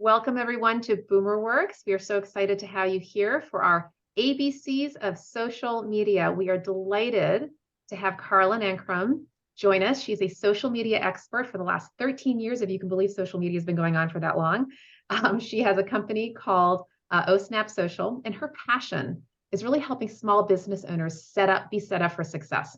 Welcome everyone to BoomerWorks. We are so excited to have you here for our ABCs of social media. We are delighted to have Carla Nankrum join us. She's a social media expert for the last 13 years, if you can believe social media has been going on for that long. She has a company called OSnap Social, and her passion is really helping small business owners be set up for success,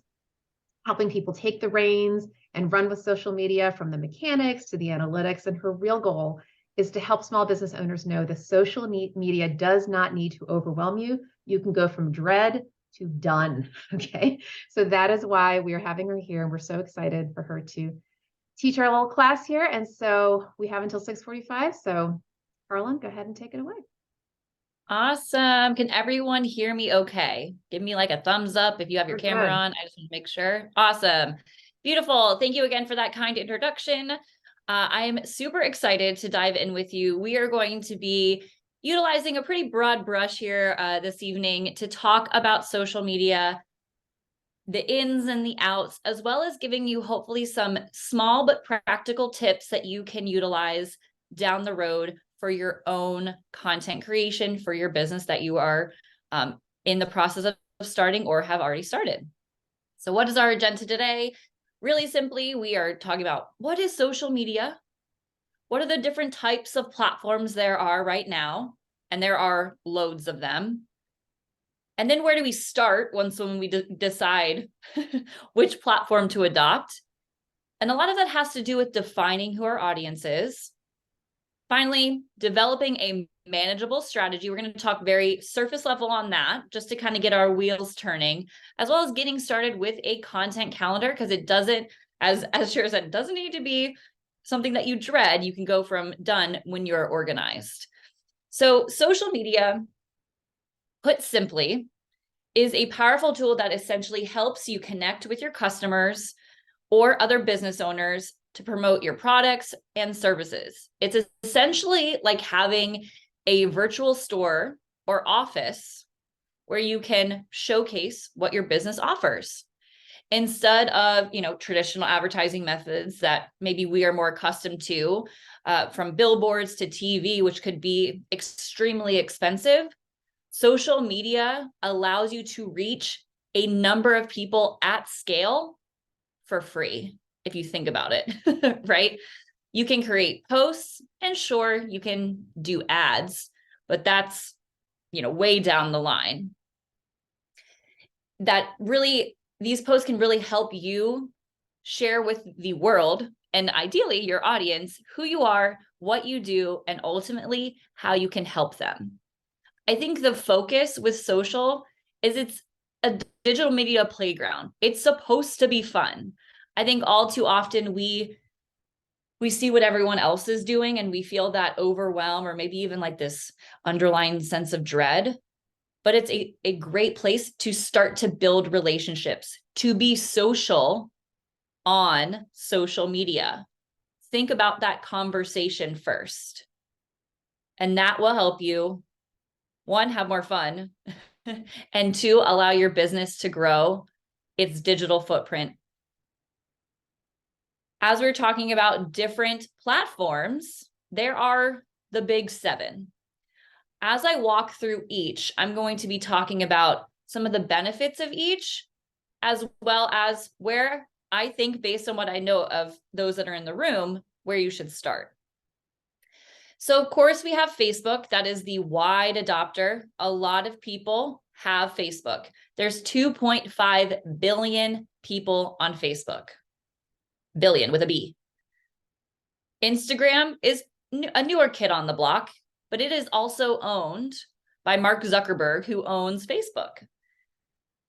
helping people take the reins and run with social media from the mechanics to the analytics. And her real goal is to help small business owners know the social media does not need to overwhelm you. You can go from dread to done. Okay. So that is why we are having her here. And we're so excited for her to teach our little class here. And so we have until 6:45. So Carlin, go ahead and take it away. Awesome. Can everyone hear me okay? Give me like a thumbs up if you have your camera on. I just want to make sure. Awesome. Beautiful. Thank you again for that kind introduction. I am super excited to dive in with you. We are going to be utilizing a pretty broad brush here this evening to talk about social media, the ins and the outs, as well as giving you hopefully some small but practical tips that you can utilize down the road for your own content creation for your business that you are in the process of starting or have already started. So what is our agenda today? Really simply, we are talking about what is social media? What are the different types of platforms there are right now? And there are loads of them. And then where do we start when we decide which platform to adopt? And a lot of that has to do with defining who our audience is. Finally, developing a manageable strategy. We're going to talk very surface level on that just to kind of get our wheels turning, as well as getting started with a content calendar, because it doesn't, as Shira said, it doesn't need to be something that you dread. You can go from done when you're organized. So social media, put simply, is a powerful tool that essentially helps you connect with your customers or other business owners to promote your products and services. It's essentially like having a virtual store or office where you can showcase what your business offers instead of, traditional advertising methods that maybe we are more accustomed to, from billboards to TV, which could be extremely expensive. Social media allows you to reach a number of people at scale for free, if you think about it, right? You can create posts, and sure, you can do ads, but that's, way down the line. That really, these posts can really help you share with the world, and ideally your audience, who you are, what you do, and ultimately how you can help them. I think the focus with social is it's a digital media playground. It's supposed to be fun. I think all too often we see what everyone else is doing and we feel that overwhelm or maybe even like this underlying sense of dread. But it's a great place to start to build relationships, to be social on social media. Think about that conversation first. And that will help you, one, have more fun, and two, allow your business to grow its digital footprint. As we're talking about different platforms, there are the big 7. As I walk through each, I'm going to be talking about some of the benefits of each, as well as where I think, based on what I know of those that are in the room, where you should start. So of course we have Facebook. That is the wide adopter. A lot of people have Facebook. There's 2.5 billion people on Facebook. Billion with a B. Instagram is a newer kid on the block, but it is also owned by Mark Zuckerberg, who owns Facebook.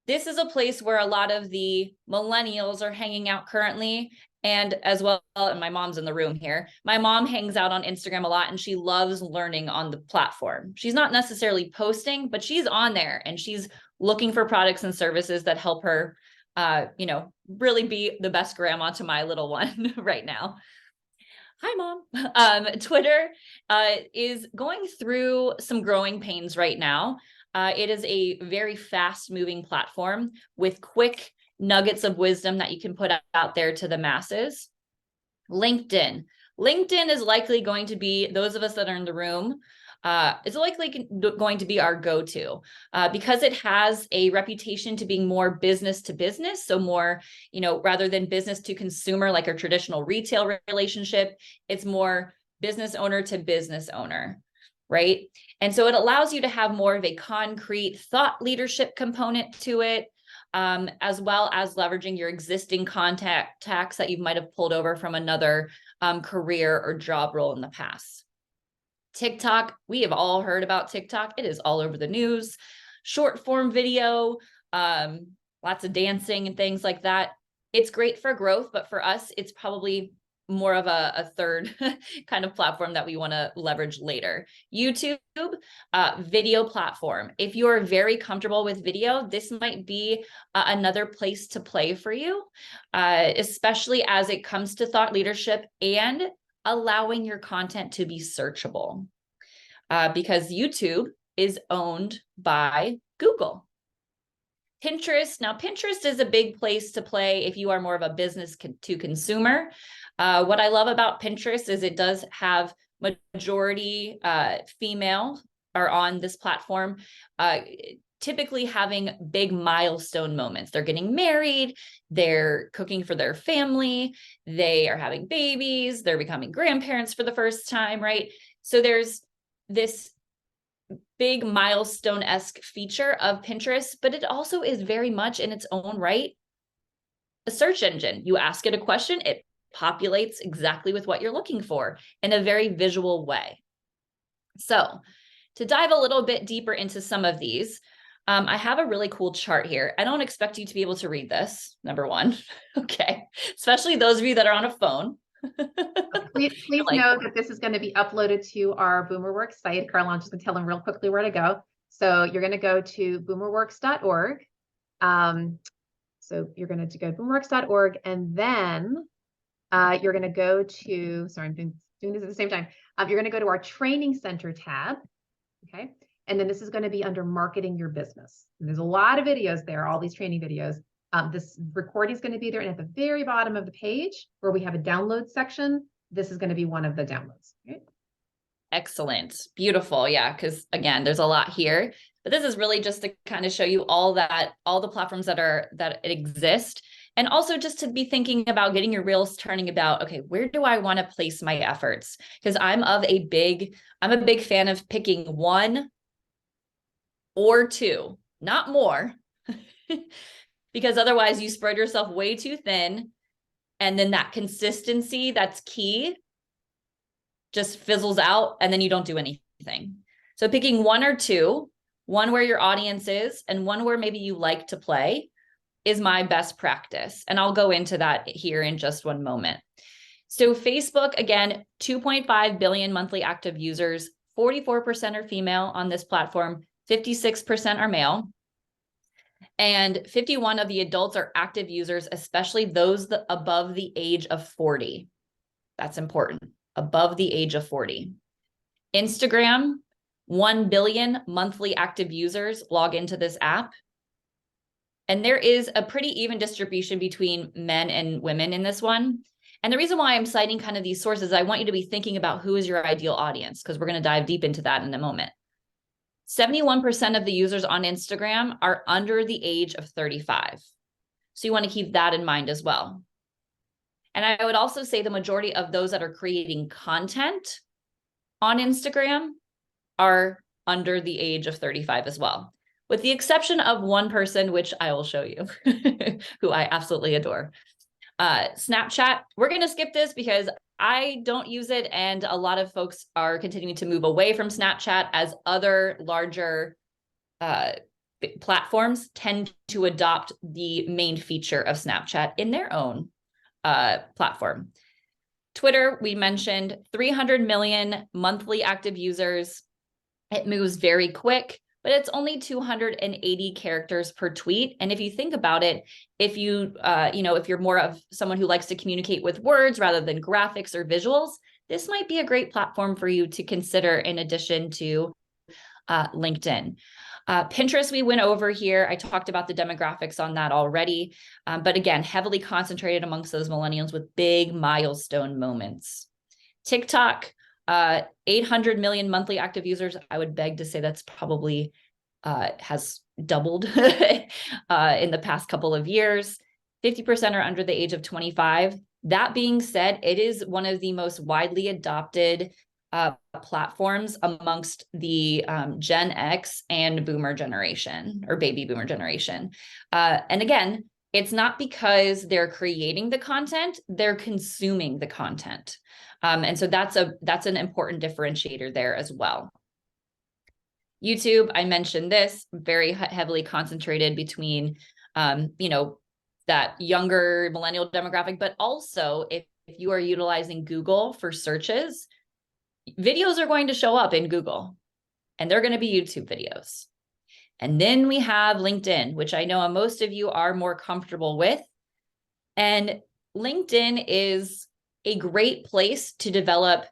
This is a place where a lot of the millennials are hanging out currently. And as well, and my mom's in the room here, my mom hangs out on Instagram a lot and she loves learning on the platform. She's not necessarily posting, but she's on there and she's looking for products and services that help her, really be the best grandma to my little one right now. Hi, Mom. Twitter is going through some growing pains right now. It is a very fast moving platform with quick nuggets of wisdom that you can put out there to the masses. LinkedIn, LinkedIn is likely going to be, those of us that are in the room, is likely going to be our go-to because it has a reputation to being more business to business. So more, rather than business to consumer, like a traditional retail relationship, it's more business owner to business owner, right? And so it allows you to have more of a concrete thought leadership component to it, as well as leveraging your existing contacts that you might have pulled over from another career or job role in the past. TikTok, we have all heard about TikTok. It is all over the news. Short form video, lots of dancing and things like that. It's great for growth, but for us, it's probably more of a third kind of platform that we want to leverage later. YouTube, video platform. If you're very comfortable with video, this might be another place to play for you, especially as it comes to thought leadership and allowing your content to be searchable, because YouTube is owned by Google. Pinterest. Now, Pinterest is a big place to play if you are more of a business to consumer. What I love about Pinterest is it does have majority female are on this platform, typically having big milestone moments. They're getting married, they're cooking for their family, they are having babies, they're becoming grandparents for the first time, right? So there's this big milestone-esque feature of Pinterest, but it also is very much in its own right a search engine. You ask it a question, it populates exactly with what you're looking for in a very visual way. So to dive a little bit deeper into some of these, I have a really cool chart here. I don't expect you to be able to read this, number one. Okay, especially those of you that are on a phone. Please know that this is going to be uploaded to our BoomerWorks site. Caroline, just going to tell them real quickly where to go. So you're going to go to boomerworks.org. So you're going to go to boomerworks.org, and then you're going to go to, sorry, I'm doing this at the same time. You're going to go to our training center tab. Okay. And then this is going to be under marketing your business. And there's a lot of videos there, all these training videos. This recording is going to be there, and at the very bottom of the page where we have a download section, this is going to be one of the downloads. Right? Excellent. Beautiful. Yeah. Because again, there's a lot here, but this is really just to kind of show you all the platforms that exist. And also just to be thinking about getting your wheels turning about, okay, where do I want to place my efforts? Because I'm a big fan of picking one or two, not more, because otherwise you spread yourself way too thin. And then that consistency that's key just fizzles out, and then you don't do anything. So picking one or two, one where your audience is and one where maybe you like to play, is my best practice. And I'll go into that here in just one moment. So Facebook, again, 2.5 billion monthly active users, 44% are female on this platform, 56% are male. And 51 of the adults are active users, especially those above the age of 40. That's important, above the age of 40. Instagram, 1 billion monthly active users log into this app. And there is a pretty even distribution between men and women in this one. And the reason why I'm citing kind of these sources, I want you to be thinking about who is your ideal audience, because we're going to dive deep into that in a moment. 71% of the users on Instagram are under the age of 35. So you want to keep that in mind as well. And I would also say the majority of those that are creating content on Instagram are under the age of 35 as well, with the exception of one person, which I will show you, who I absolutely adore. Snapchat, we're going to skip this because I don't use it, and a lot of folks are continuing to move away from Snapchat as other larger platforms tend to adopt the main feature of Snapchat in their own platform. Twitter, we mentioned 300 million monthly active users. It moves very quick, but it's only 280 characters per tweet. And if you think about it, if you, if you're more of someone who likes to communicate with words rather than graphics or visuals, this might be a great platform for you to consider in addition to LinkedIn. Pinterest, we went over here. I talked about the demographics on that already. But again, heavily concentrated amongst those millennials with big milestone moments. TikTok, 800 million monthly active users. I would beg to say that's probably has doubled in the past couple of years. 50% are under the age of 25. That being said, it is one of the most widely adopted platforms amongst the Gen X and Boomer generation, or baby Boomer generation. And again, it's not because they're creating the content, they're consuming the content. And so that's an important differentiator there as well. YouTube, I mentioned this, very heavily concentrated between, that younger millennial demographic, but also if you are utilizing Google for searches, videos are going to show up in Google, and they're going to be YouTube videos. And then we have LinkedIn, which I know most of you are more comfortable with. And LinkedIn is a great place to develop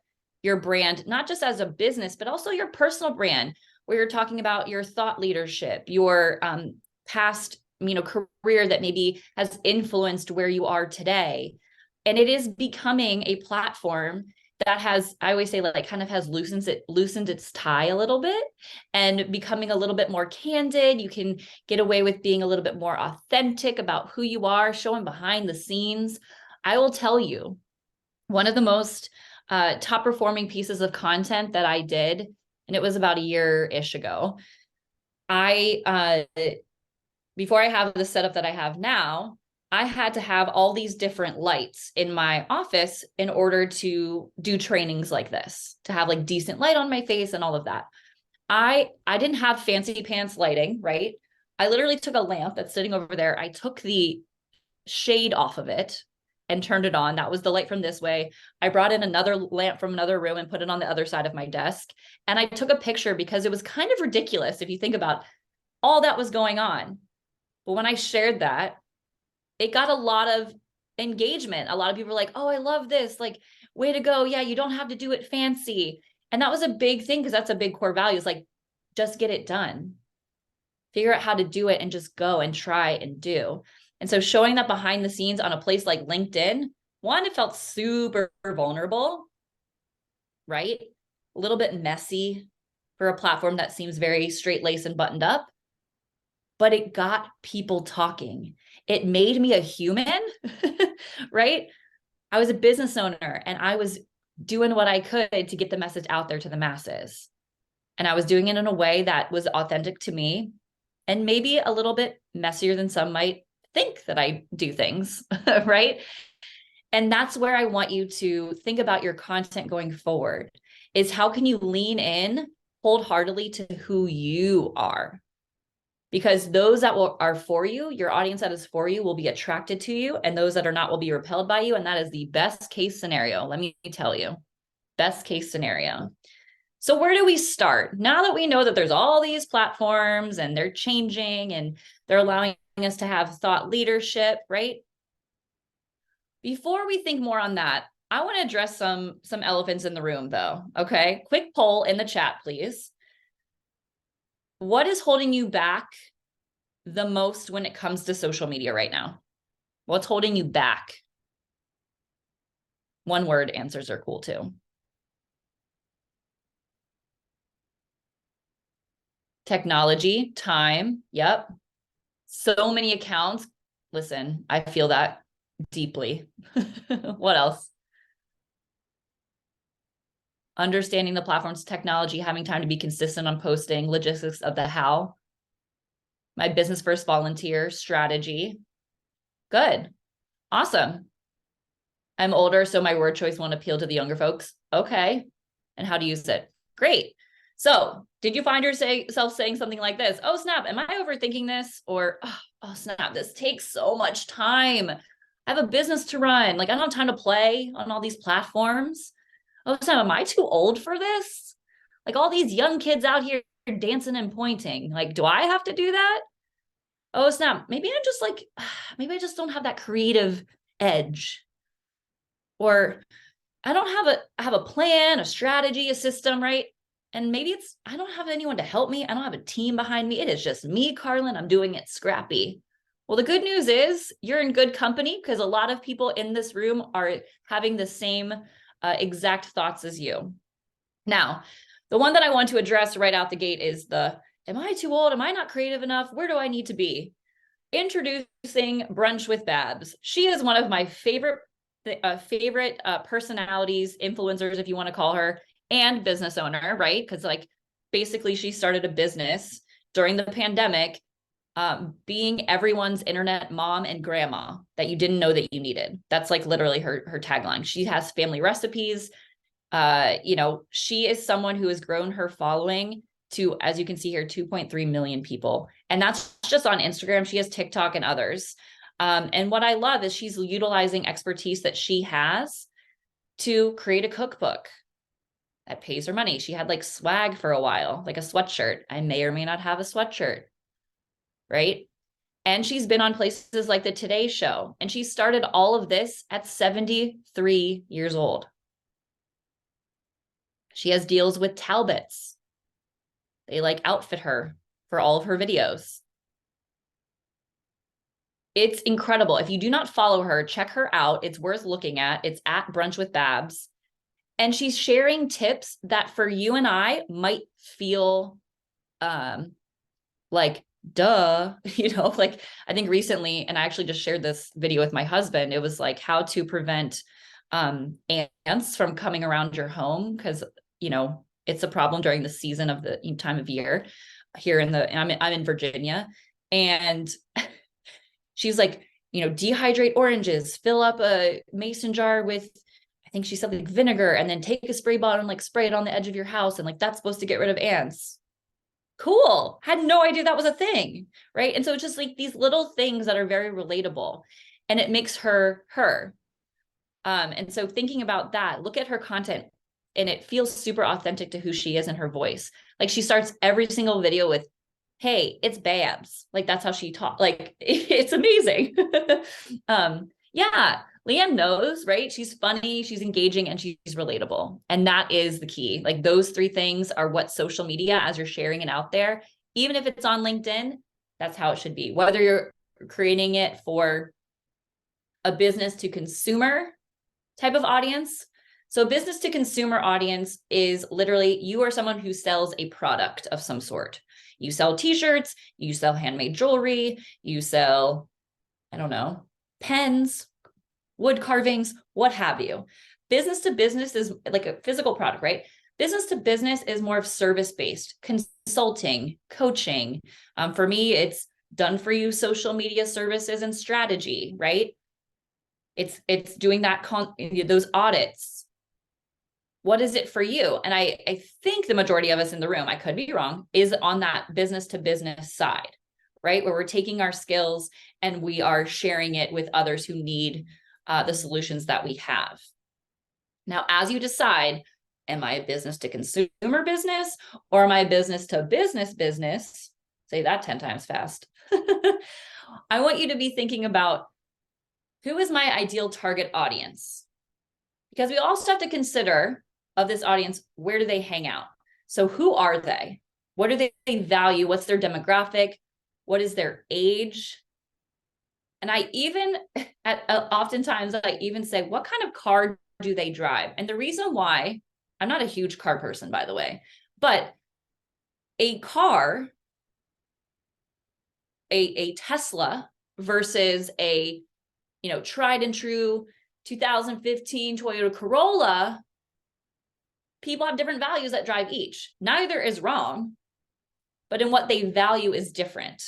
your brand, not just as a business, but also your personal brand, where you're talking about your thought leadership, your past career that maybe has influenced where you are today. And it is becoming a platform that has, I always say, like kind of has loosened its tie a little bit and becoming a little bit more candid. You can get away with being a little bit more authentic about who you are, showing behind the scenes. I will tell you, one of the most top performing pieces of content that I did, and it was about a year-ish ago, before I have the setup that I have now, I had to have all these different lights in my office in order to do trainings like this, to have like decent light on my face and all of that. I didn't have fancy pants lighting, right? I literally took a lamp that's sitting over there. I took the shade off of it and turned it on. That was the light from this way. I brought in another lamp from another room and put it on the other side of my desk. And I took a picture because it was kind of ridiculous if you think about all that was going on. But when I shared that, it got a lot of engagement. A lot of people were like, oh, I love this. Like, way to go. Yeah, you don't have to do it fancy. And that was a big thing because that's a big core value. It's like, just get it done. Figure out how to do it and just go and try and do. And so showing that behind the scenes on a place like LinkedIn, one, it felt super vulnerable, right? A little bit messy for a platform that seems very straight-laced and buttoned up. But it got people talking. It made me a human, right? I was a business owner and I was doing what I could to get the message out there to the masses. And I was doing it in a way that was authentic to me and maybe a little bit messier than some might think that I do things, right? And that's where I want you to think about your content going forward, is how can you lean in wholeheartedly to who you are? Because those that are for you, your audience that is for you, will be attracted to you, and those that are not will be repelled by you. And that is the best case scenario. Let me tell you, best case scenario. So where do we start? Now that we know that there's all these platforms and they're changing and they're allowing us to have thought leadership, right? Before we think more on that, I want to address some elephants in the room though. Okay, quick poll in the chat, please. What is holding you back the most when it comes to social media right now? What's holding you back? One word answers are cool too. Technology, time, yep. So many accounts. Listen, I feel that deeply. What else? Understanding the platform's technology, having time to be consistent on posting, logistics of the how. My business first volunteer strategy. Good. Awesome. I'm older, so my word choice won't appeal to the younger folks. Okay. And how to use it. Great. So did you find yourself saying something like this? Oh, snap. Am I overthinking this? Or, oh, snap. This takes so much time. I have a business to run. Like, I don't have time to play on all these platforms. Oh, snap. Am I too old for this? Like, all these young kids out here dancing and pointing. Like, do I have to do that? Oh, snap. Maybe I'm just like, maybe I just don't have that creative edge. Or I don't have a plan, a strategy, a system, right? And maybe I don't have anyone to help me. I don't have a team behind me. It is just me, Carlin. I'm doing it scrappy. Well, the good news is you're in good company, because a lot of people in this room are having the same exact thoughts as you. Now, the one that I want to address right out the gate is am I too old? Am I not creative enough? Where do I need to be? Introducing Brunch with Babs. She is one of my favorite personalities, influencers, if you want to call her, and business owner, right? Because like basically she started a business during the pandemic, being everyone's internet mom and grandma that you didn't know that you needed. That's like literally her tagline. She has family recipes. She is someone who has grown her following to, as you can see here, 2.3 million people. And that's just on Instagram. She has TikTok and others. And what I love is she's utilizing expertise that she has to create a cookbook that pays her money. She had like swag for a while, like a sweatshirt. I may or may not have a sweatshirt, right? And she's been on places like the Today Show. And she started all of this at 73 years old. She has deals with Talbots. They like outfit her for all of her videos. It's incredible. If you do not follow her, check her out. It's worth looking at. It's at Brunch with Babs. And she's sharing tips that for you and I might feel like, duh, like I think recently, and I actually just shared this video with my husband. It was like how to prevent ants from coming around your home. Cause it's a problem during the season of the time of year here I'm in Virginia. And she's like, dehydrate oranges, fill up a mason jar with, I think she said like vinegar, and then take a spray bottle and like spray it on the edge of your house. And like, that's supposed to get rid of ants. Cool. Had no idea that was a thing. Right. And so it's just like these little things that are very relatable, and it makes her her. And so thinking about that, look at her content, and it feels super authentic to who she is and her voice. Like she starts every single video with, hey, it's Babs. Like that's how she talks. Like it's amazing. Yeah, Leanne knows, right? She's funny, she's engaging, and she's relatable. And that is the key. Like those three things are what social media, as you're sharing it out there, even if it's on LinkedIn, that's how it should be. Whether you're creating it for a business to consumer type of audience. So business to consumer audience is literally you are someone who sells a product of some sort. You sell t-shirts, you sell handmade jewelry, you sell, I don't know, pens, wood carvings, what have you. Business to business is like a physical product, right? Business to business is more of service-based, consulting, coaching. For me, it's done for you social media services and strategy, right? It's doing that those audits. What is it for you? And I think the majority of us in the room, I could be wrong, is on that business to business side, right? Where we're taking our skills and we are sharing it with others who need the solutions that we have. Now, as you decide, am I a business to consumer business, or am I a business to business? Say that 10 times fast. I want you to be thinking about, who is my ideal target audience? Because we also have to consider, of this audience, where do they hang out? So who are they? What do they value? What's their demographic? What is their age? And I even, oftentimes I even say, what kind of car do they drive? And the reason why, I'm not a huge car person, by the way, but a car, a Tesla versus a, tried and true 2015 Toyota Corolla, people have different values that drive each. Neither is wrong, but in what they value is different.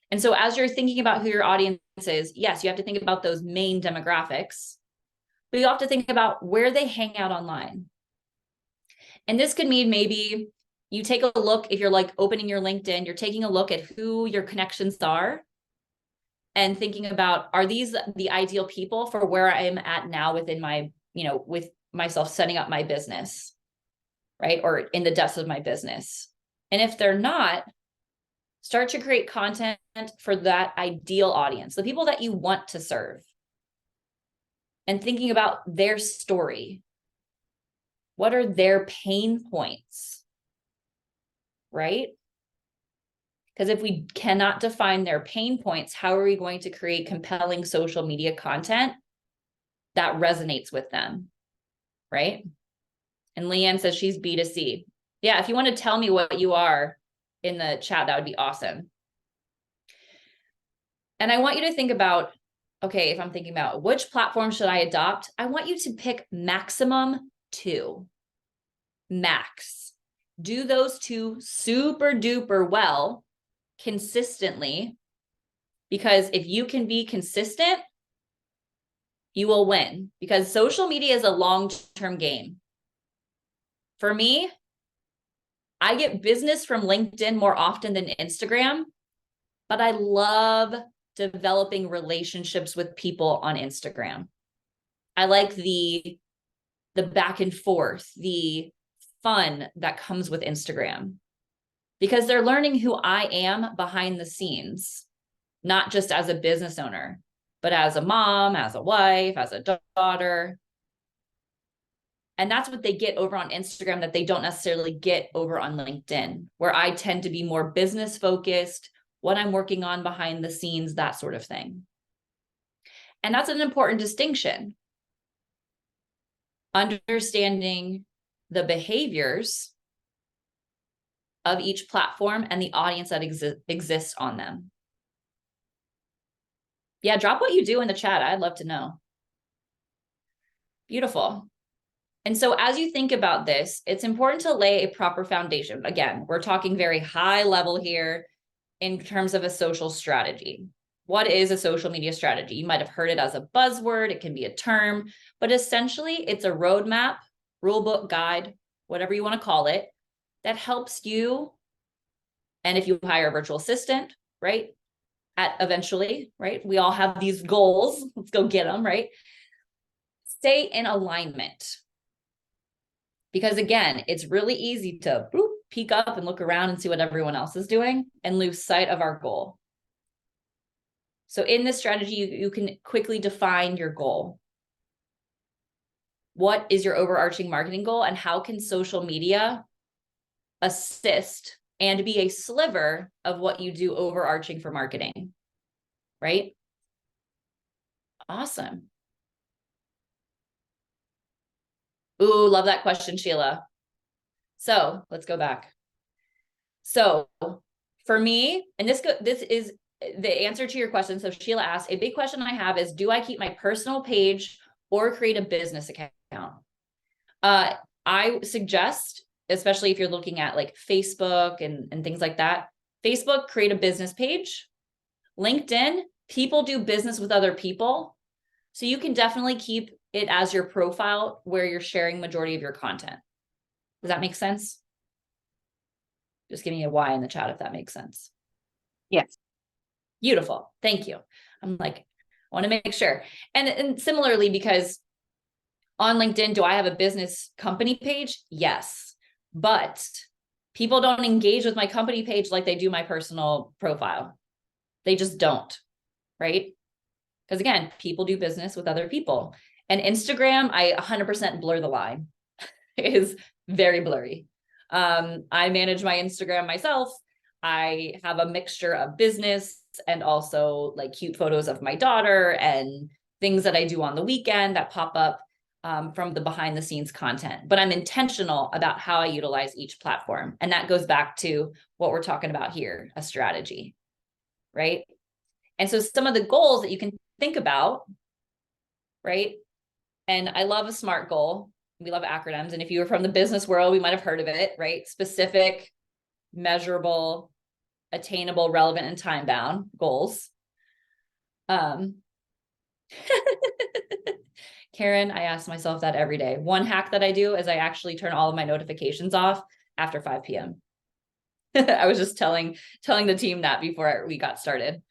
And so as you're thinking about who your audience is, yes, you have to think about those main demographics, but you have to think about where they hang out online. And this could mean maybe you take a look, if you're like opening your LinkedIn, you're taking a look at who your connections are and thinking about, are these the ideal people for where I am at now within my, with myself setting up my business, right? Or in the depths of my business. And if they're not, start to create content for that ideal audience, the people that you want to serve, and thinking about their story. What are their pain points, right? Because if we cannot define their pain points, how are we going to create compelling social media content that resonates with them, right? And Leanne says she's B2C. Yeah, if you want to tell me what you are in the chat, that would be awesome. And I want you to think about, okay, if I'm thinking about which platform should I adopt, I want you to pick maximum 2. Max. Do those 2 super duper well consistently, because if you can be consistent, you will win, because social media is a long-term game. For me, I get business from LinkedIn more often than Instagram, but I love developing relationships with people on Instagram. I like the back and forth, the fun that comes with Instagram, because they're learning who I am behind the scenes, not just as a business owner, but as a mom, as a wife, as a daughter. And that's what they get over on Instagram that they don't necessarily get over on LinkedIn, where I tend to be more business focused, what I'm working on behind the scenes, that sort of thing. And that's an important distinction. Understanding the behaviors of each platform and the audience that exists on them. Yeah, drop what you do in the chat. I'd love to know. Beautiful. And so as you think about this, it's important to lay a proper foundation. Again, we're talking very high level here in terms of a social strategy. What is a social media strategy? You might have heard it as a buzzword. It can be a term, but essentially it's a roadmap, rule book, guide, whatever you want to call it, that helps you. And if you hire a virtual assistant, right? Eventually, right? We all have these goals. Let's go get them, right? Stay in alignment. Because again, it's really easy to peek up and look around and see what everyone else is doing and lose sight of our goal. So in this strategy, you can quickly define your goal. What is your overarching marketing goal, and how can social media assist and be a sliver of what you do overarching for marketing, right? Awesome. Ooh, love that question, Sheila. So let's go back. So for me, and this is the answer to your question. So Sheila asked, a big question I have is, do I keep my personal page or create a business account? I suggest, especially if you're looking at like Facebook and things like that, Facebook, create a business page. LinkedIn, people do business with other people. So you can definitely keep it as your profile where you're sharing majority of your content. Does that make sense? Just give me a Y in the chat if that makes sense. Yes. Beautiful. Thank you. I'm like, I want to make sure. And similarly, because on LinkedIn, do I have a business company page? Yes. But people don't engage with my company page like they do my personal profile. They just don't, right? Because again, people do business with other people. And Instagram, I 100% blur the line. It is very blurry. I manage my Instagram myself. I have a mixture of business and also like cute photos of my daughter and things that I do on the weekend that pop up from the behind the scenes content. But I'm intentional about how I utilize each platform. And that goes back to what we're talking about here, a strategy, right? And so some of the goals that you can think about, right? And I love a SMART goal. We love acronyms. And if you were from the business world, we might have heard of it, right? Specific, measurable, attainable, relevant, and time-bound goals. Karen, I ask myself that every day. One hack that I do is I actually turn all of my notifications off after 5 p.m. I was just telling the team that before we got started.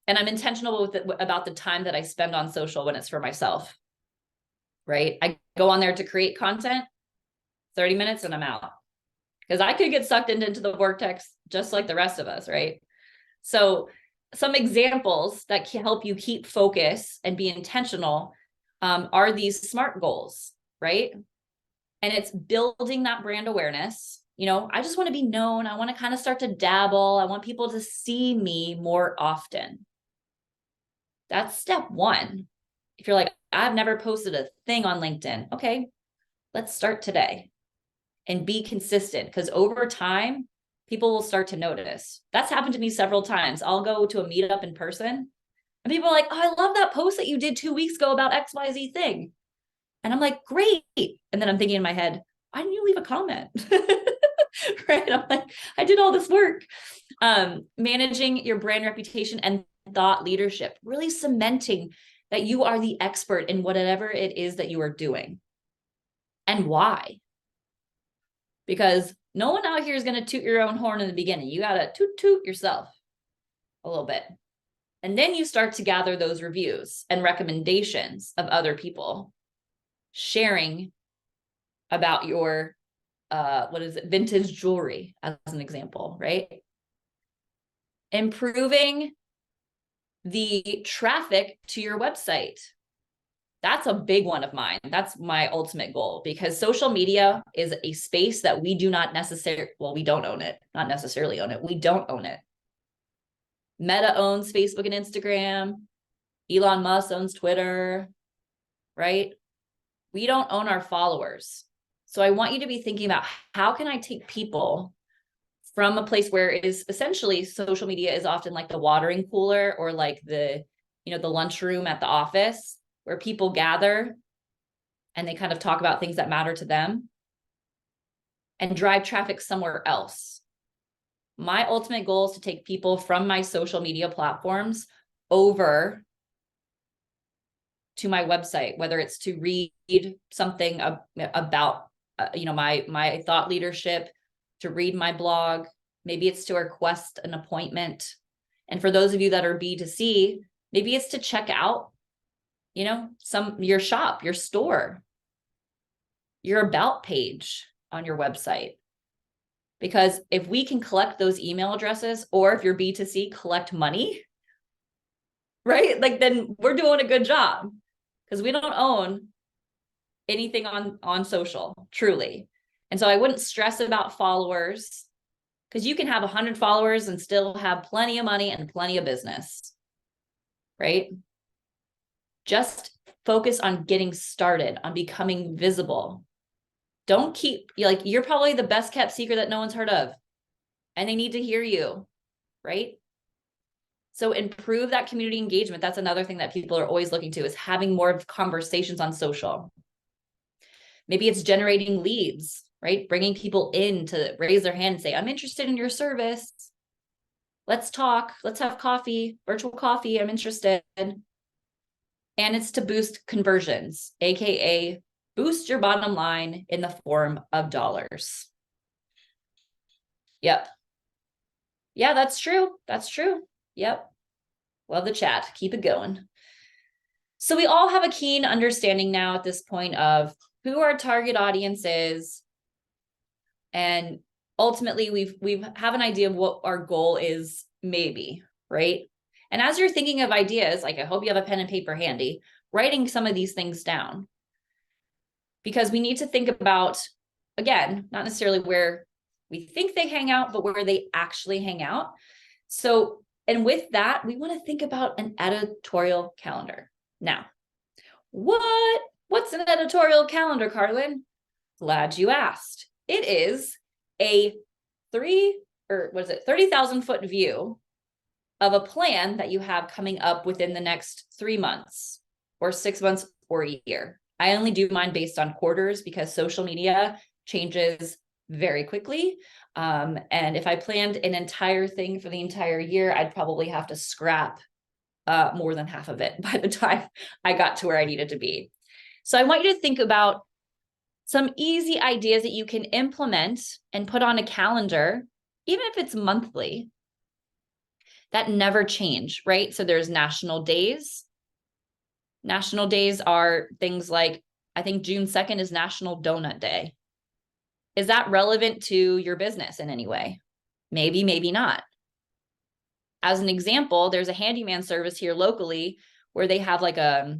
And I'm intentional with about the time that I spend on social when it's for myself, right? I go on there to create content, 30 minutes and I'm out. Because I could get sucked into the vortex just like the rest of us, right? So some examples that can help you keep focus and be intentional are these SMART goals, right? And it's building that brand awareness. You know, I just want to be known. I want to kind of start to dabble. I want people to see me more often. That's step one. If you're like, I've never posted a thing on LinkedIn. Okay, let's start today and be consistent, because over time, people will start to notice. That's happened to me several times. I'll go to a meetup in person and people are like, oh, I love that post that you did 2 weeks ago about XYZ thing. And I'm like, great. And then I'm thinking in my head, why didn't you leave a comment? Right? I'm like, I did all this work. Managing your brand reputation and thought leadership, really cementing that you are the expert in whatever it is that you are doing. And why? Because no one out here is going to toot your own horn in the beginning. You got to toot yourself a little bit. And then you start to gather those reviews and recommendations of other people sharing about your, vintage jewelry as an example, right? Improving the traffic to your website. That's a big one of mine. That's my ultimate goal, because social media is a space that we do not necessarily, well, we don't own it, not necessarily own it. We don't own it. Meta owns Facebook and Instagram. Elon Musk owns Twitter, right? We don't own our followers. So I want you to be thinking about, how can I take people from a place where it is essentially, social media is often like the watering cooler, or like the lunchroom at the office, where people gather and they kind of talk about things that matter to them, and drive traffic somewhere else. My ultimate goal is to take people from my social media platforms over to my website, whether it's to read something about my thought leadership, to read my blog, maybe it's to request an appointment. And for those of you that are B2C, maybe it's to check out your shop, your store, your about page on your website. Because if we can collect those email addresses, or if you're B2C, collect money, right? Like, then we're doing a good job, because we don't own anything on social, truly. And so I wouldn't stress about followers, because you can have 100 followers and still have plenty of money and plenty of business, right? Just focus on getting started, on becoming visible. Don't keep, you're probably the best kept secret that no one's heard of, and they need to hear you, right? So improve that community engagement. That's another thing that people are always looking to, is having more conversations on social. Maybe it's generating leads, right? Bringing people in to raise their hand and say, I'm interested in your service. Let's talk. Let's have coffee, virtual coffee. I'm interested. And it's to boost conversions, AKA boost your bottom line in the form of dollars. Yep. Yeah, that's true. That's true. Yep. Love the chat. Keep it going. So we all have a keen understanding now at this point of who our target audience is. And ultimately we have an idea of what our goal is, maybe, right? And as you're thinking of ideas, like, I hope you have a pen and paper handy, writing some of these things down, because we need to think about, again, not necessarily where we think they hang out, but where they actually hang out. So, and with that, we want to think about an editorial calendar. Now, what's an editorial calendar, Carlin? Glad you asked. It is a 30,000 foot view of a plan that you have coming up within the next 3 months or 6 months or a year. I only do mine based on quarters, because social media changes very quickly. And if I planned an entire thing for the entire year, I'd probably have to scrap more than half of it by the time I got to where I needed to be. So I want you to think about some easy ideas that you can implement and put on a calendar, even if it's monthly, that never change, right? So there's national days. National days are things like, I think June 2nd is National Donut Day. Is that relevant to your business in any way? Maybe, maybe not. As an example, there's a handyman service here locally where they have like a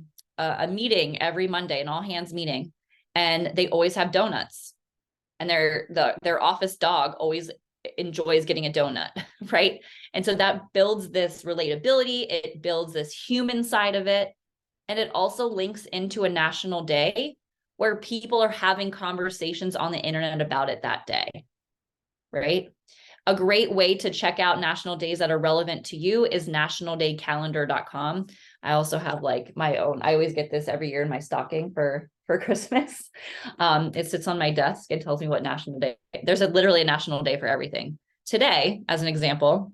meeting every Monday, an all hands meeting, and they always have donuts. And their office dog always enjoys getting a donut, right? And so that builds this relatability. It builds this human side of it. And it also links into a national day where people are having conversations on the internet about it that day, right? A great way to check out national days that are relevant to you is nationaldaycalendar.com. I also have like my own, I always get this every year in my stocking for Christmas. It sits on my desk and tells me what national day, there's literally a national day for everything. Today, as an example,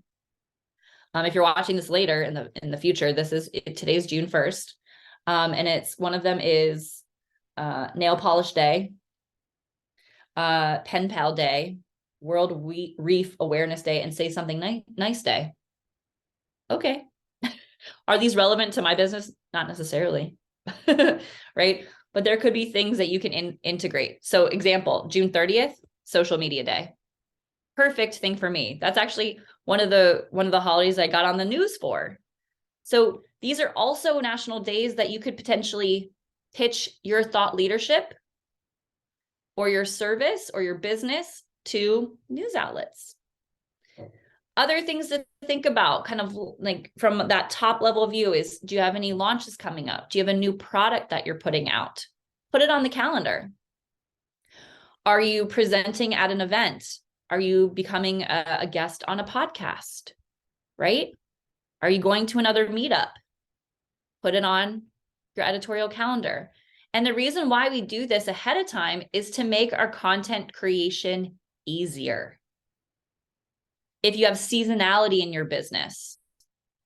if you're watching this later in the future, today's June 1st. And it's one of them is Nail Polish Day, Pen Pal Day, World Reef Awareness Day, and Say Something Nice Day. Okay. Are these relevant to my business? Not necessarily, right? But there could be things that you can integrate. So example, June 30th, Social Media Day. Perfect thing for me. That's actually one of the holidays I got on the news for. So these are also national days that you could potentially pitch your thought leadership or your service or your business to news outlets. Other things to think about, kind of like from that top level view, is, do you have any launches coming up? Do you have a new product that you're putting out? Put it on the calendar. Are you presenting at an event? Are you becoming a guest on a podcast, right? Are you going to another meetup? Put it on your editorial calendar. And the reason why we do this ahead of time is to make our content creation easier. If you have seasonality in your business,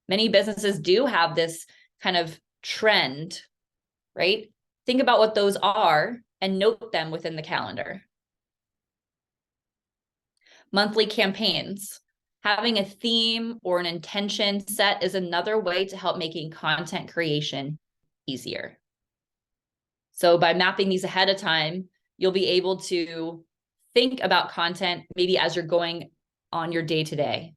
many businesses do have this kind of trend, right? Think about what those are and note them within the calendar. Monthly campaigns. Having a theme or an intention set is another way to help making content creation easier. So by mapping these ahead of time, you'll be able to think about content maybe as you're going on your day-to-day.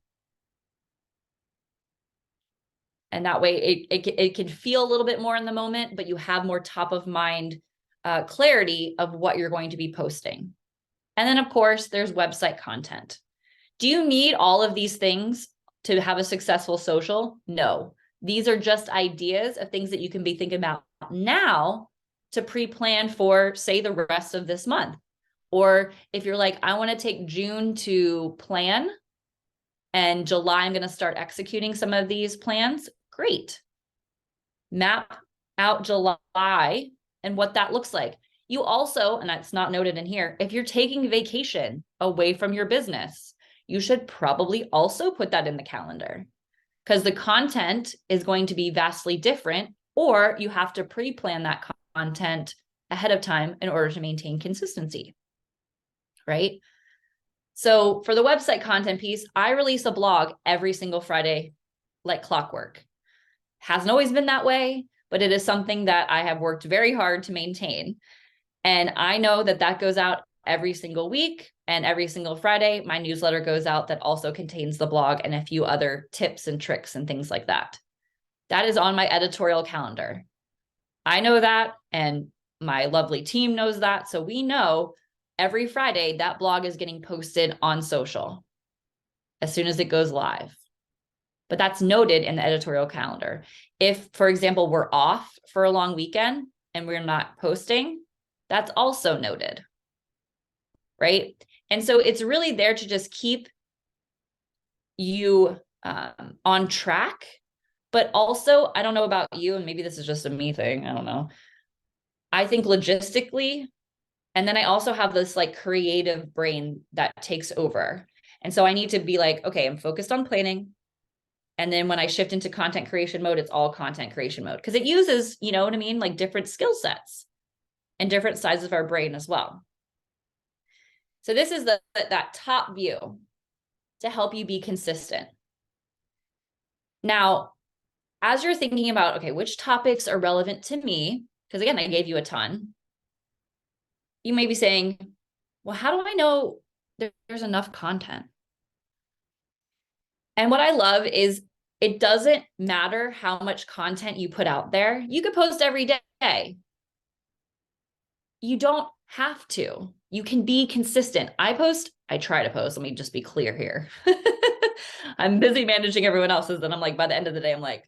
And that way it can feel a little bit more in the moment, but you have more top of mind clarity of what you're going to be posting. And then of course, there's website content. Do you need all of these things to have a successful social? No. These are just ideas of things that you can be thinking about now to pre-plan for, say, the rest of this month. Or if you're like, I want to take June to plan and July, I'm going to start executing some of these plans. Great. Map out July and what that looks like. You also, and that's not noted in here, if you're taking vacation away from your business, you should probably also put that in the calendar, because the content is going to be vastly different, or you have to pre-plan that content ahead of time in order to maintain consistency, right? So for the website content piece, I release a blog every single Friday, like clockwork. Hasn't always been that way, but it is something that I have worked very hard to maintain. And I know that that goes out every single week, and every single Friday, my newsletter goes out that also contains the blog and a few other tips and tricks and things like that. That is on my editorial calendar. I know that, and my lovely team knows that. So we know every Friday that blog is getting posted on social as soon as it goes live. But that's noted in the editorial calendar. If, for example, we're off for a long weekend and we're not posting, that's also noted, right? And so it's really there to just keep you on track. But also, I don't know about you, and maybe this is just a me thing, I don't know. I think logistically, and then I also have this like creative brain that takes over. And so I need to be like, okay, I'm focused on planning. And then when I shift into content creation mode, it's all content creation mode, because it uses, you know what I mean? Like different skill sets and different sides of our brain as well. So this is that top view to help you be consistent. Now, as you're thinking about, okay, which topics are relevant to me? Because again, I gave you a ton. You may be saying, well, how do I know there's enough content? And what I love is it doesn't matter how much content you put out there. You could post every day. You don't have to. You can be consistent. I try to post. Let me just be clear here. I'm busy managing everyone else's. And I'm like, by the end of the day, I'm like,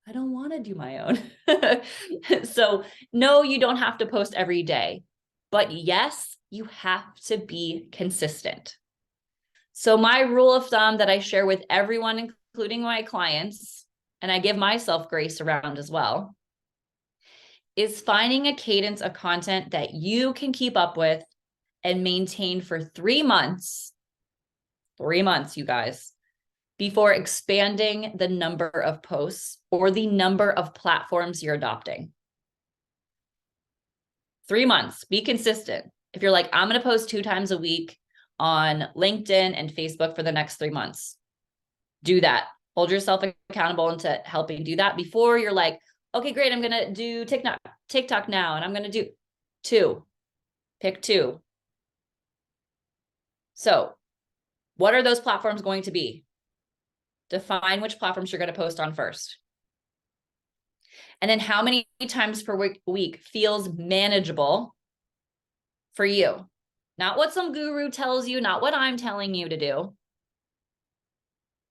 I don't want to do my own. So no, you don't have to post every day, but yes, you have to be consistent. So my rule of thumb that I share with everyone, including my clients, and I give myself grace around as well, is finding a cadence of content that you can keep up with and maintain for 3 months. 3 months, you guys, before expanding the number of posts or the number of platforms you're adopting. 3 months, be consistent. If you're like, I'm going to post 2 times a week on LinkedIn and Facebook for the next 3 months, do that. Hold yourself accountable into helping do that before you're like, okay, great, I'm going to do TikTok now, and I'm going to do 2. Pick 2. So what are those platforms going to be? Define which platforms you're going to post on first. And then how many times per week feels manageable for you? Not what some guru tells you, not what I'm telling you to do.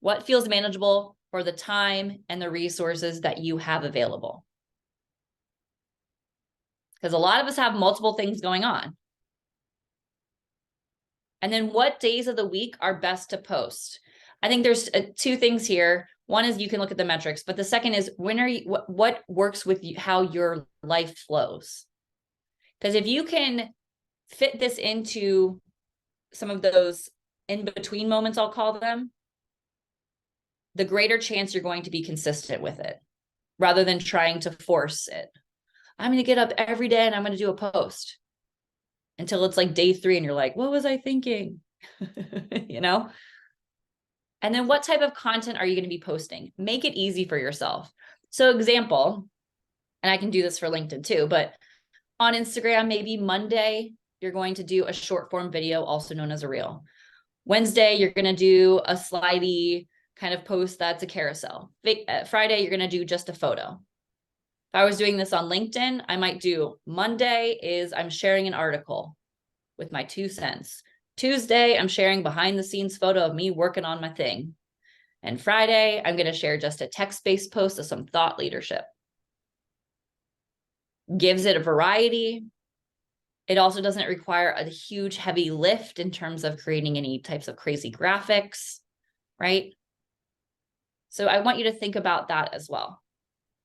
What feels manageable for the time and the resources that you have available? Because a lot of us have multiple things going on. And then what days of the week are best to post? I think there's 2 things here. One is you can look at the metrics, but the second is when are you, what works with you, how your life flows. Because if you can fit this into some of those in-between moments, I'll call them, the greater chance you're going to be consistent with it rather than trying to force it. I'm going to get up every day and I'm going to do a post until it's like day 3 and you're like, what was I thinking? You know? And then what type of content are you going to be posting? Make it easy for yourself. So example, and I can do this for LinkedIn too, but on Instagram, maybe Monday, you're going to do a short form video, also known as a reel. Wednesday, you're going to do a slidey kind of post that's a carousel. Friday, you're going to do just a photo. If I was doing this on LinkedIn, I might do Monday is I'm sharing an article with my 2 cents. Tuesday, I'm sharing behind the scenes photo of me working on my thing. And Friday, I'm going to share just a text-based post of some thought leadership. Gives it a variety. It also doesn't require a huge, heavy lift in terms of creating any types of crazy graphics, right? So I want you to think about that as well.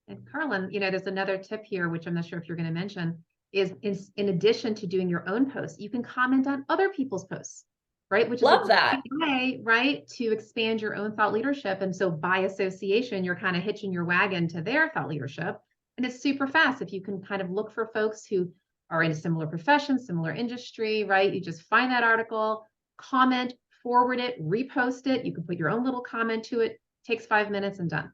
And Carlin, there's another tip here, which I'm not sure if you're going to mention, is in addition to doing your own posts, you can comment on other people's posts, right? Which is Love a that great way, right, to expand your own thought leadership. And so by association, you're kind of hitching your wagon to their thought leadership. And it's super fast if you can kind of look for folks who are in a similar profession, similar industry, right? You just find that article, comment, forward it, repost it. You can put your own little comment to it. Takes 5 minutes and done.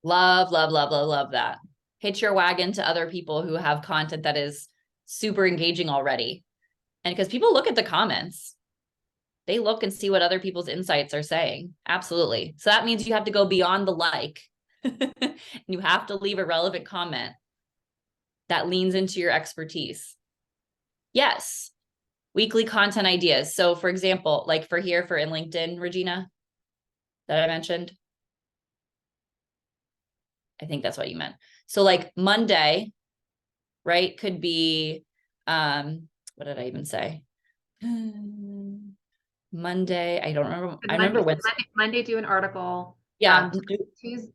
Love, love, love, love, love that. Hitch your wagon to other people who have content that is super engaging already. And because people look at the comments, they look and see what other people's insights are saying. Absolutely. So that means you have to go beyond the like. You have to leave a relevant comment that leans into your expertise. Yes. Weekly content ideas. So for example, like for in LinkedIn, Regina, that I mentioned, I think that's what you meant. So like Monday, right, could be, what did I even say? Monday, I don't remember. I remember Wednesday. Monday, do an article. Yeah.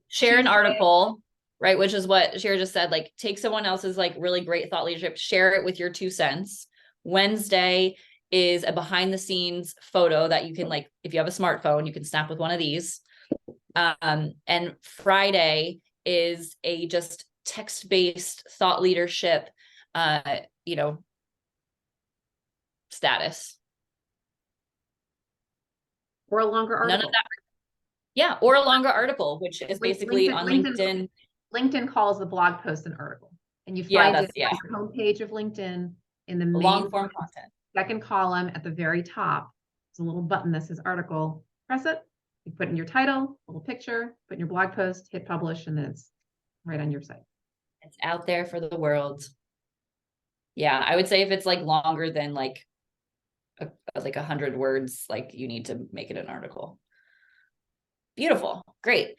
Share an Tuesday. article, right? Which is what Shira just said, like take someone else's like really great thought leadership, share it with your 2 cents. Wednesday is a behind the scenes photo that you can, like, if you have a smartphone, you can snap with one of these. And Friday is a just text-based thought leadership, status. Or a longer article. None of that. Yeah, or a longer article, which is basically on LinkedIn. LinkedIn calls the blog post an article. And you find it on the homepage of LinkedIn in the main long form content. Second column at the very top. There's a little button that says article. Press it. You put in your title, a little picture, put in your blog post, hit publish, and then it's right on your site. It's out there for the world. Yeah, I would say if it's like longer than like 100 words, like you need to make it an article. Beautiful. Great.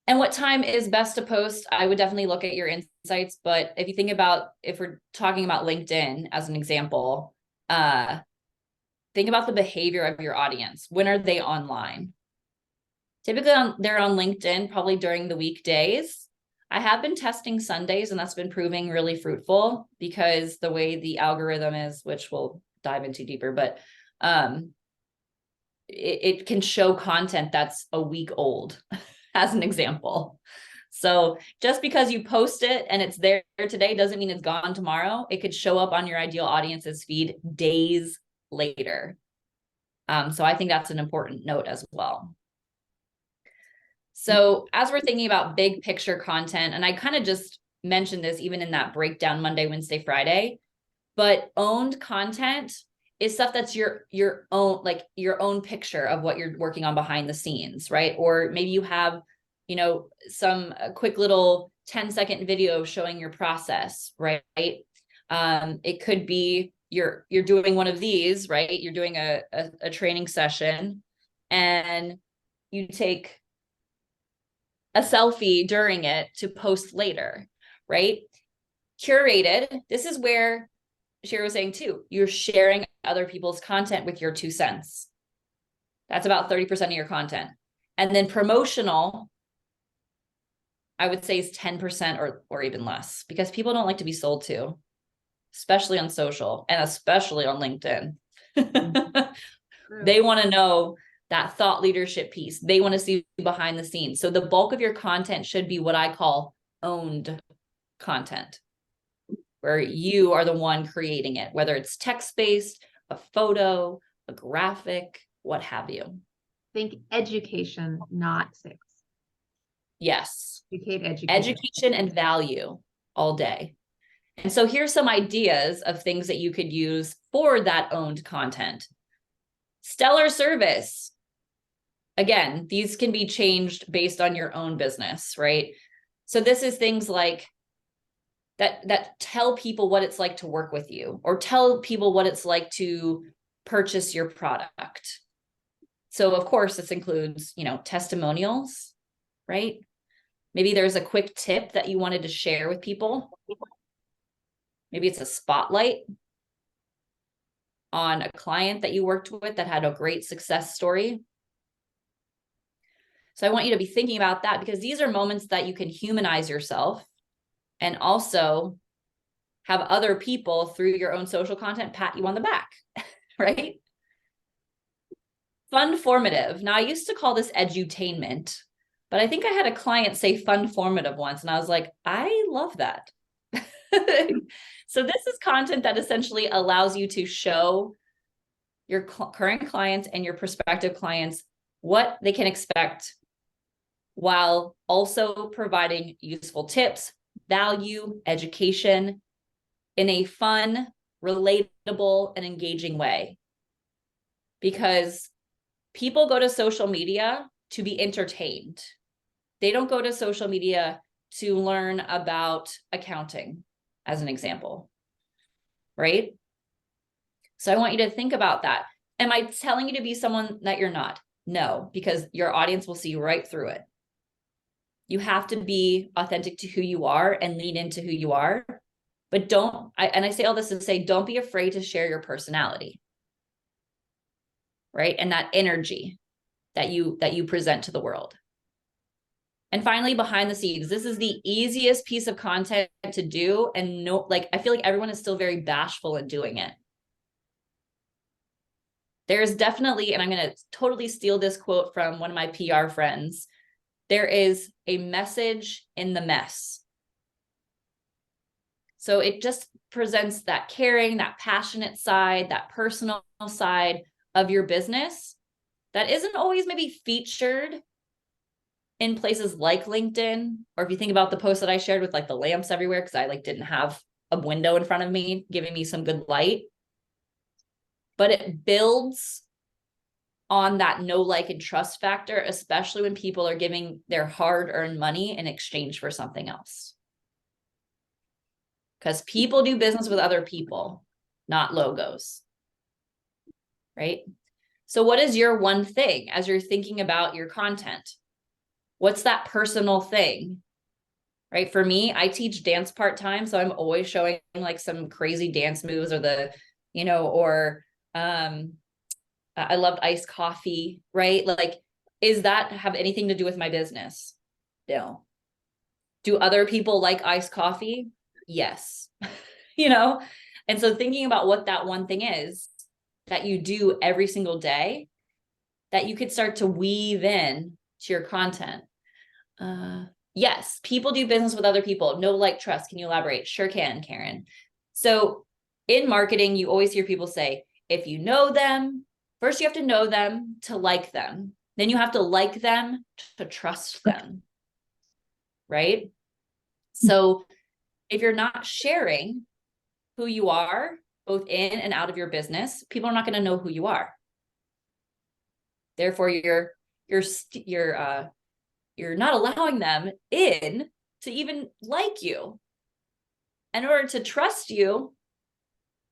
And what time is best to post? I would definitely look at your insights, but if you think about, if we're talking about LinkedIn as an example, think about the behavior of your audience. When are they online? Typically they're on LinkedIn probably during the weekdays. I have been testing Sundays, and that's been proving really fruitful because the way the algorithm is, which we'll dive into deeper, but it can show content that's a week old as an example. So just because you post it and it's there today doesn't mean it's gone tomorrow. It could show up on your ideal audience's feed days later. So I think that's an important note as well. So as we're thinking about big picture content, and I kind of just mentioned this even in that breakdown Monday, Wednesday, Friday, but owned content is stuff that's your own, like your own picture of what you're working on behind the scenes, right? Or maybe you have, you know, some quick little 10-second video showing your process, right? It could be you're doing one of these, right? You're doing a training session and you take a selfie during it to post later, right? Curated, this is where Sherry was saying too, you're sharing other people's content with your 2 cents. That's about 30% of your content. And then promotional, I would say, is 10% or even less, because people don't like to be sold to, especially on social and especially on LinkedIn. They want to know that thought leadership piece. They want to see behind the scenes. So the bulk of your content should be what I call owned content, where you are the one creating it, whether it's text-based, a photo, a graphic, what have you. Think education, not six. Yes. Education And value all day. And so here's some ideas of things that you could use for that owned content. Stellar service. Again, these can be changed based on your own business, right? So this is things like that tell people what it's like to work with you, or tell people what it's like to purchase your product. So of course, this includes, you know, testimonials, right? Maybe there's a quick tip that you wanted to share with people. Maybe it's a spotlight on a client that you worked with that had a great success story. So I want you to be thinking about that, because these are moments that you can humanize yourself and also have other people through your own social content pat you on the back, right? Fun formative. Now I used to call this edutainment, but I think I had a client say fun formative once, and I was like, I love that. So this is content that essentially allows you to show your current clients and your prospective clients what they can expect, while also providing useful tips, value, education in a fun, relatable, and engaging way. Because people go to social media to be entertained. They don't go to social media to learn about accounting, as an example, right? So I want you to think about that. Am I telling you to be someone that you're not? No, because your audience will see right through it. You have to be authentic to who you are and lean into who you are. But I say all this to say, don't be afraid to share your personality, right? And that energy that you present to the world. And finally, behind the scenes, this is the easiest piece of content to do. And I feel like everyone is still very bashful in doing it. There's definitely, and I'm going to totally steal this quote from one of my PR friends, there is a message in the mess. So it just presents that caring, that passionate side, that personal side of your business that isn't always maybe featured in places like LinkedIn. Or if you think about the post that I shared with like the lamps everywhere, because I didn't have a window in front of me giving me some good light. But it builds on that know, like, and trust factor, especially when people are giving their hard-earned money in exchange for something else. Because people do business with other people, not logos, right? So what is your one thing as you're thinking about your content? What's that personal thing? Right? For me, I teach dance part-time, so I'm always showing like some crazy dance moves or I loved iced coffee, right? Like, is that have anything to do with my business? No. Do other people like iced coffee? Yes. And so thinking about what that one thing is that you do every single day that you could start to weave in to your content. Yes, people do business with other people. No, like, trust. Can you elaborate? Sure can, Karen. So in marketing, you always hear people say, if you know them, first you have to know them to like them. Then you have to like them to trust them, right? So if you're not sharing who you are, both in and out of your business, people are not going to know who you are. Therefore, you're not allowing them in to even like you. In order to trust you,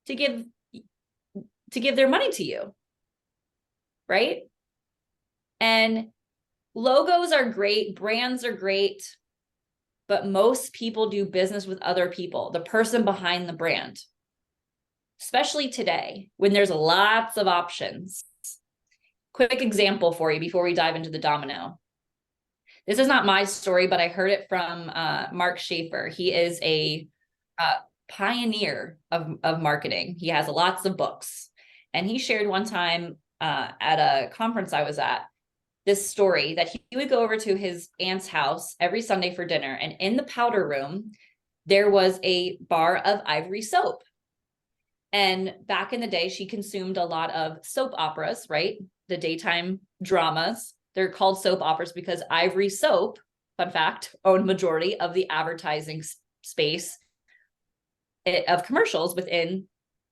to give their money to you, right? And logos are great, brands are great, but most people do business with other people, the person behind the brand, especially today when there's lots of options. Quick example for you before we dive into the domino. This is not my story, but I heard it from Mark Schaefer. He is a pioneer of marketing. He has lots of books. And he shared one time at a conference I was at, this story that he would go over to his aunt's house every Sunday for dinner. And in the powder room, there was a bar of Ivory soap. And back in the day, she consumed a lot of soap operas, right? The daytime dramas. They're called soap operas because Ivory soap, fun fact, owned majority of the advertising space of commercials within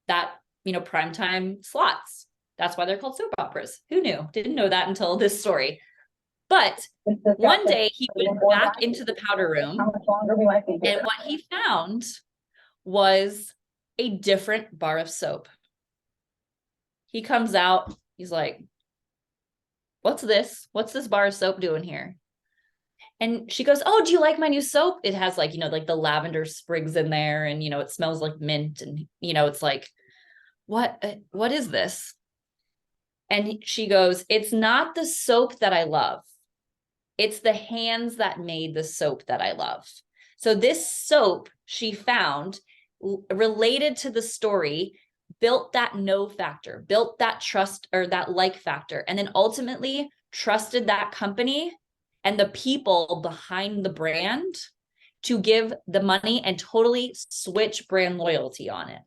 that, primetime slots. That's why they're called soap operas. Who knew? Didn't know that until this story. But one day he went back into the powder room, and what he found was a different bar of soap. He comes out, he's like, what's this? What's this bar of soap doing here? And she goes, oh, do you like my new soap? It has like the lavender sprigs in there, and, it smells like mint. And, it's like, what is this? And she goes, it's not the soap that I love. It's the hands that made the soap that I love. So this soap she found related to the story, built that know factor, built that trust or that like factor, and then ultimately trusted that company and the people behind the brand to give the money and totally switch brand loyalty on it.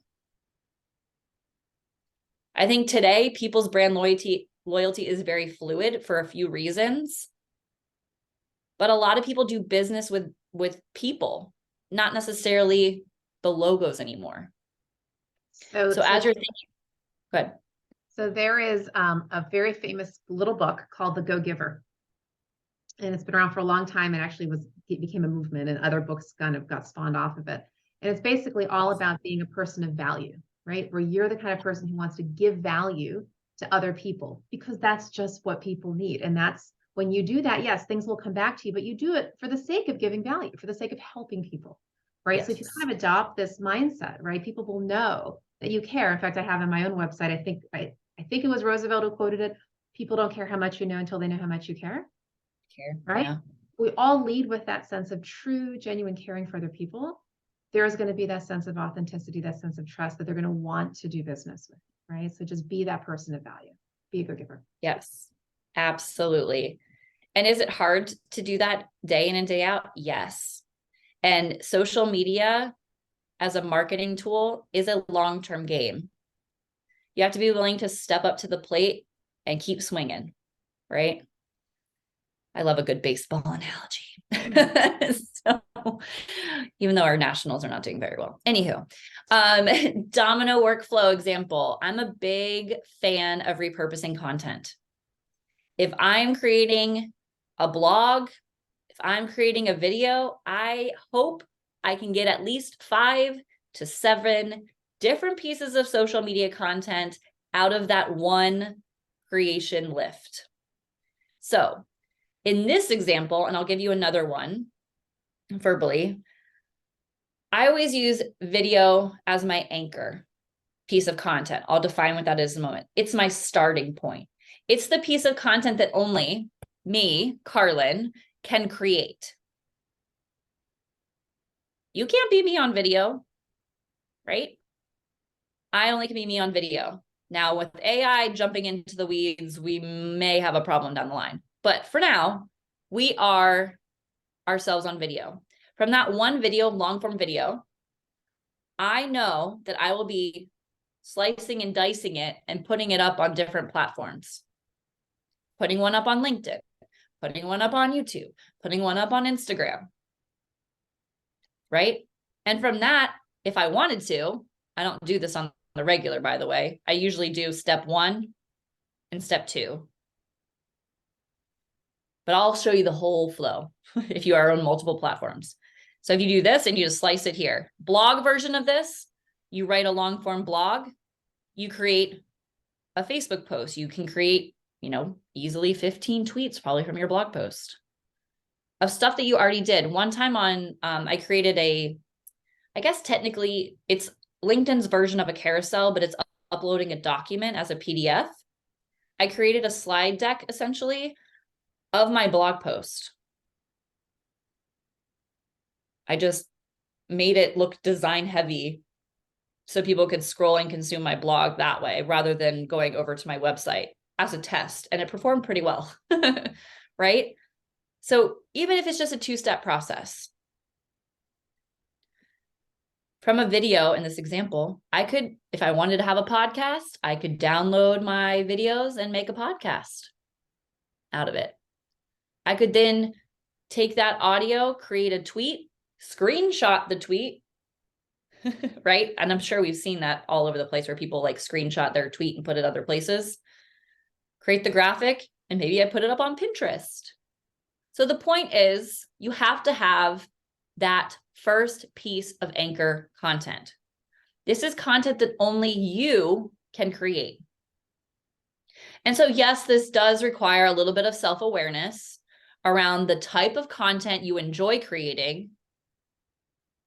I think today people's brand loyalty is very fluid for a few reasons, but a lot of people do business with people, not necessarily the logos anymore. So as you're thinking, go ahead. So there is a very famous little book called The Go-Giver, and it's been around for a long time. It became a movement, and other books kind of got spawned off of it. And it's basically all about being a person of value, right? Where you're the kind of person who wants to give value to other people, because that's just what people need. And that's when you do that, yes, things will come back to you, but you do it for the sake of giving value, for the sake of helping people, right? Yes. So if you kind of adopt this mindset, right, people will know that you care. In fact, I have on my own website, I think it was Roosevelt who quoted it. People don't care how much you know until they know how much you care. Right? Yeah. We all lead with that sense of true, genuine caring for other people. There's going to be that sense of authenticity, that sense of trust that they're going to want to do business with, right? So just be that person of value. Be a go-giver. Yes, absolutely. And is it hard to do that day in and day out? Yes. And social media as a marketing tool is a long-term game. You have to be willing to step up to the plate and keep swinging, right? I love a good baseball analogy. So, even though our nationals are not doing very well. Anywho, domino workflow example. I'm a big fan of repurposing content. If I'm creating a blog, if I'm creating a video, I hope I can get at least 5 to 7 different pieces of social media content out of that one creation lift. So In this example, and I'll give you another one verbally, I always use video as my anchor piece of content. I'll define what that is in a moment. It's my starting point. It's the piece of content that only me, Carlin, can create. You can't be me on video, right? I only can be me on video. Now, with AI jumping into the weeds, we may have a problem down the line. But for now, we are ourselves on video. From that one video, long form video, I know that I will be slicing and dicing it and putting it up on different platforms. Putting one up on LinkedIn, putting one up on YouTube, putting one up on Instagram, right? And from that, if I wanted to, I don't do this on the regular, by the way. I usually do step 1 and step 2. But I'll show you the whole flow if you are on multiple platforms. So if you do this and you just slice it here, blog version of this, you write a long form blog, you create a Facebook post. You can create, easily 15 tweets probably from your blog post of stuff that you already did. One time on, I created I guess technically it's LinkedIn's version of a carousel, but it's uploading a document as a PDF. I created a slide deck essentially of my blog post. I just made it look design heavy so people could scroll and consume my blog that way rather than going over to my website as a test. And it performed pretty well, right? So even if it's just a 2-step process, from a video in this example, I could, if I wanted to have a podcast, I could download my videos and make a podcast out of it. I could then take that audio, create a tweet, screenshot the tweet, right? And I'm sure we've seen that all over the place where people like screenshot their tweet and put it other places. Create the graphic, and maybe I put it up on Pinterest. So the point is, you have to have that first piece of anchor content. This is content that only you can create. And so, yes, this does require a little bit of self-awareness around the type of content you enjoy creating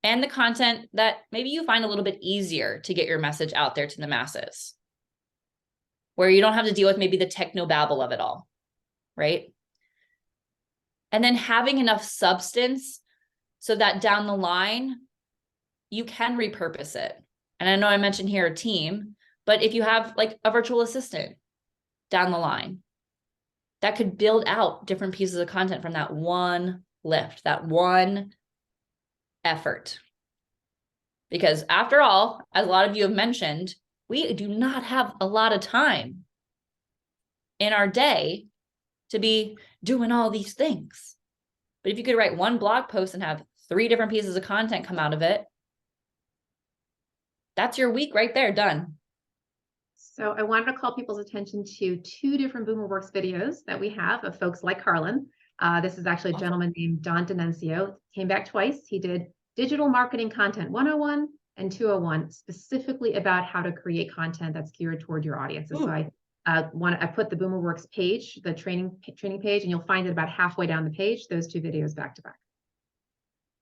and the content that maybe you find a little bit easier to get your message out there to the masses, where you don't have to deal with maybe the technobabble of it all, right? And then having enough substance so that down the line, you can repurpose it. And I know I mentioned here a team, but if you have like a virtual assistant down the line, that could build out different pieces of content from that one lift, that one effort. Because after all, as a lot of you have mentioned, we do not have a lot of time in our day to be doing all these things. But if you could write one blog post and have 3 different pieces of content come out of it, that's your week right there, done. So I wanted to call people's attention to 2 different BoomerWorks videos that we have of folks like Carlin. This is actually a gentleman named Don Denuncio. Came back twice. He did Digital Marketing Content 101 and 201, specifically about how to create content that's geared toward your audiences. So I put the BoomerWorks page, the training page, and you'll find it about halfway down the page, those 2 videos back to back.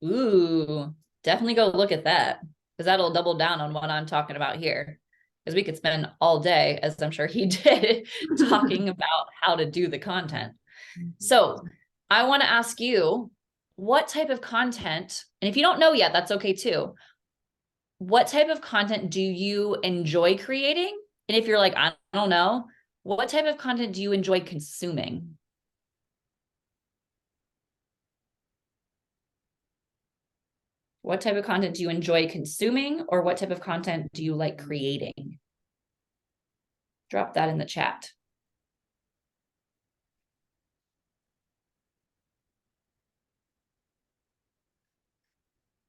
Ooh, definitely go look at that, because that'll double down on what I'm talking about here. Because we could spend all day, as I'm sure he did, talking about how to do the content. So I want to ask you, what type of content, and if you don't know yet, that's okay too. What type of content do you enjoy creating? And if you're like, I don't know, what type of content do you enjoy consuming? What type of content do you enjoy consuming, or what type of content do you like creating? Drop that in the chat.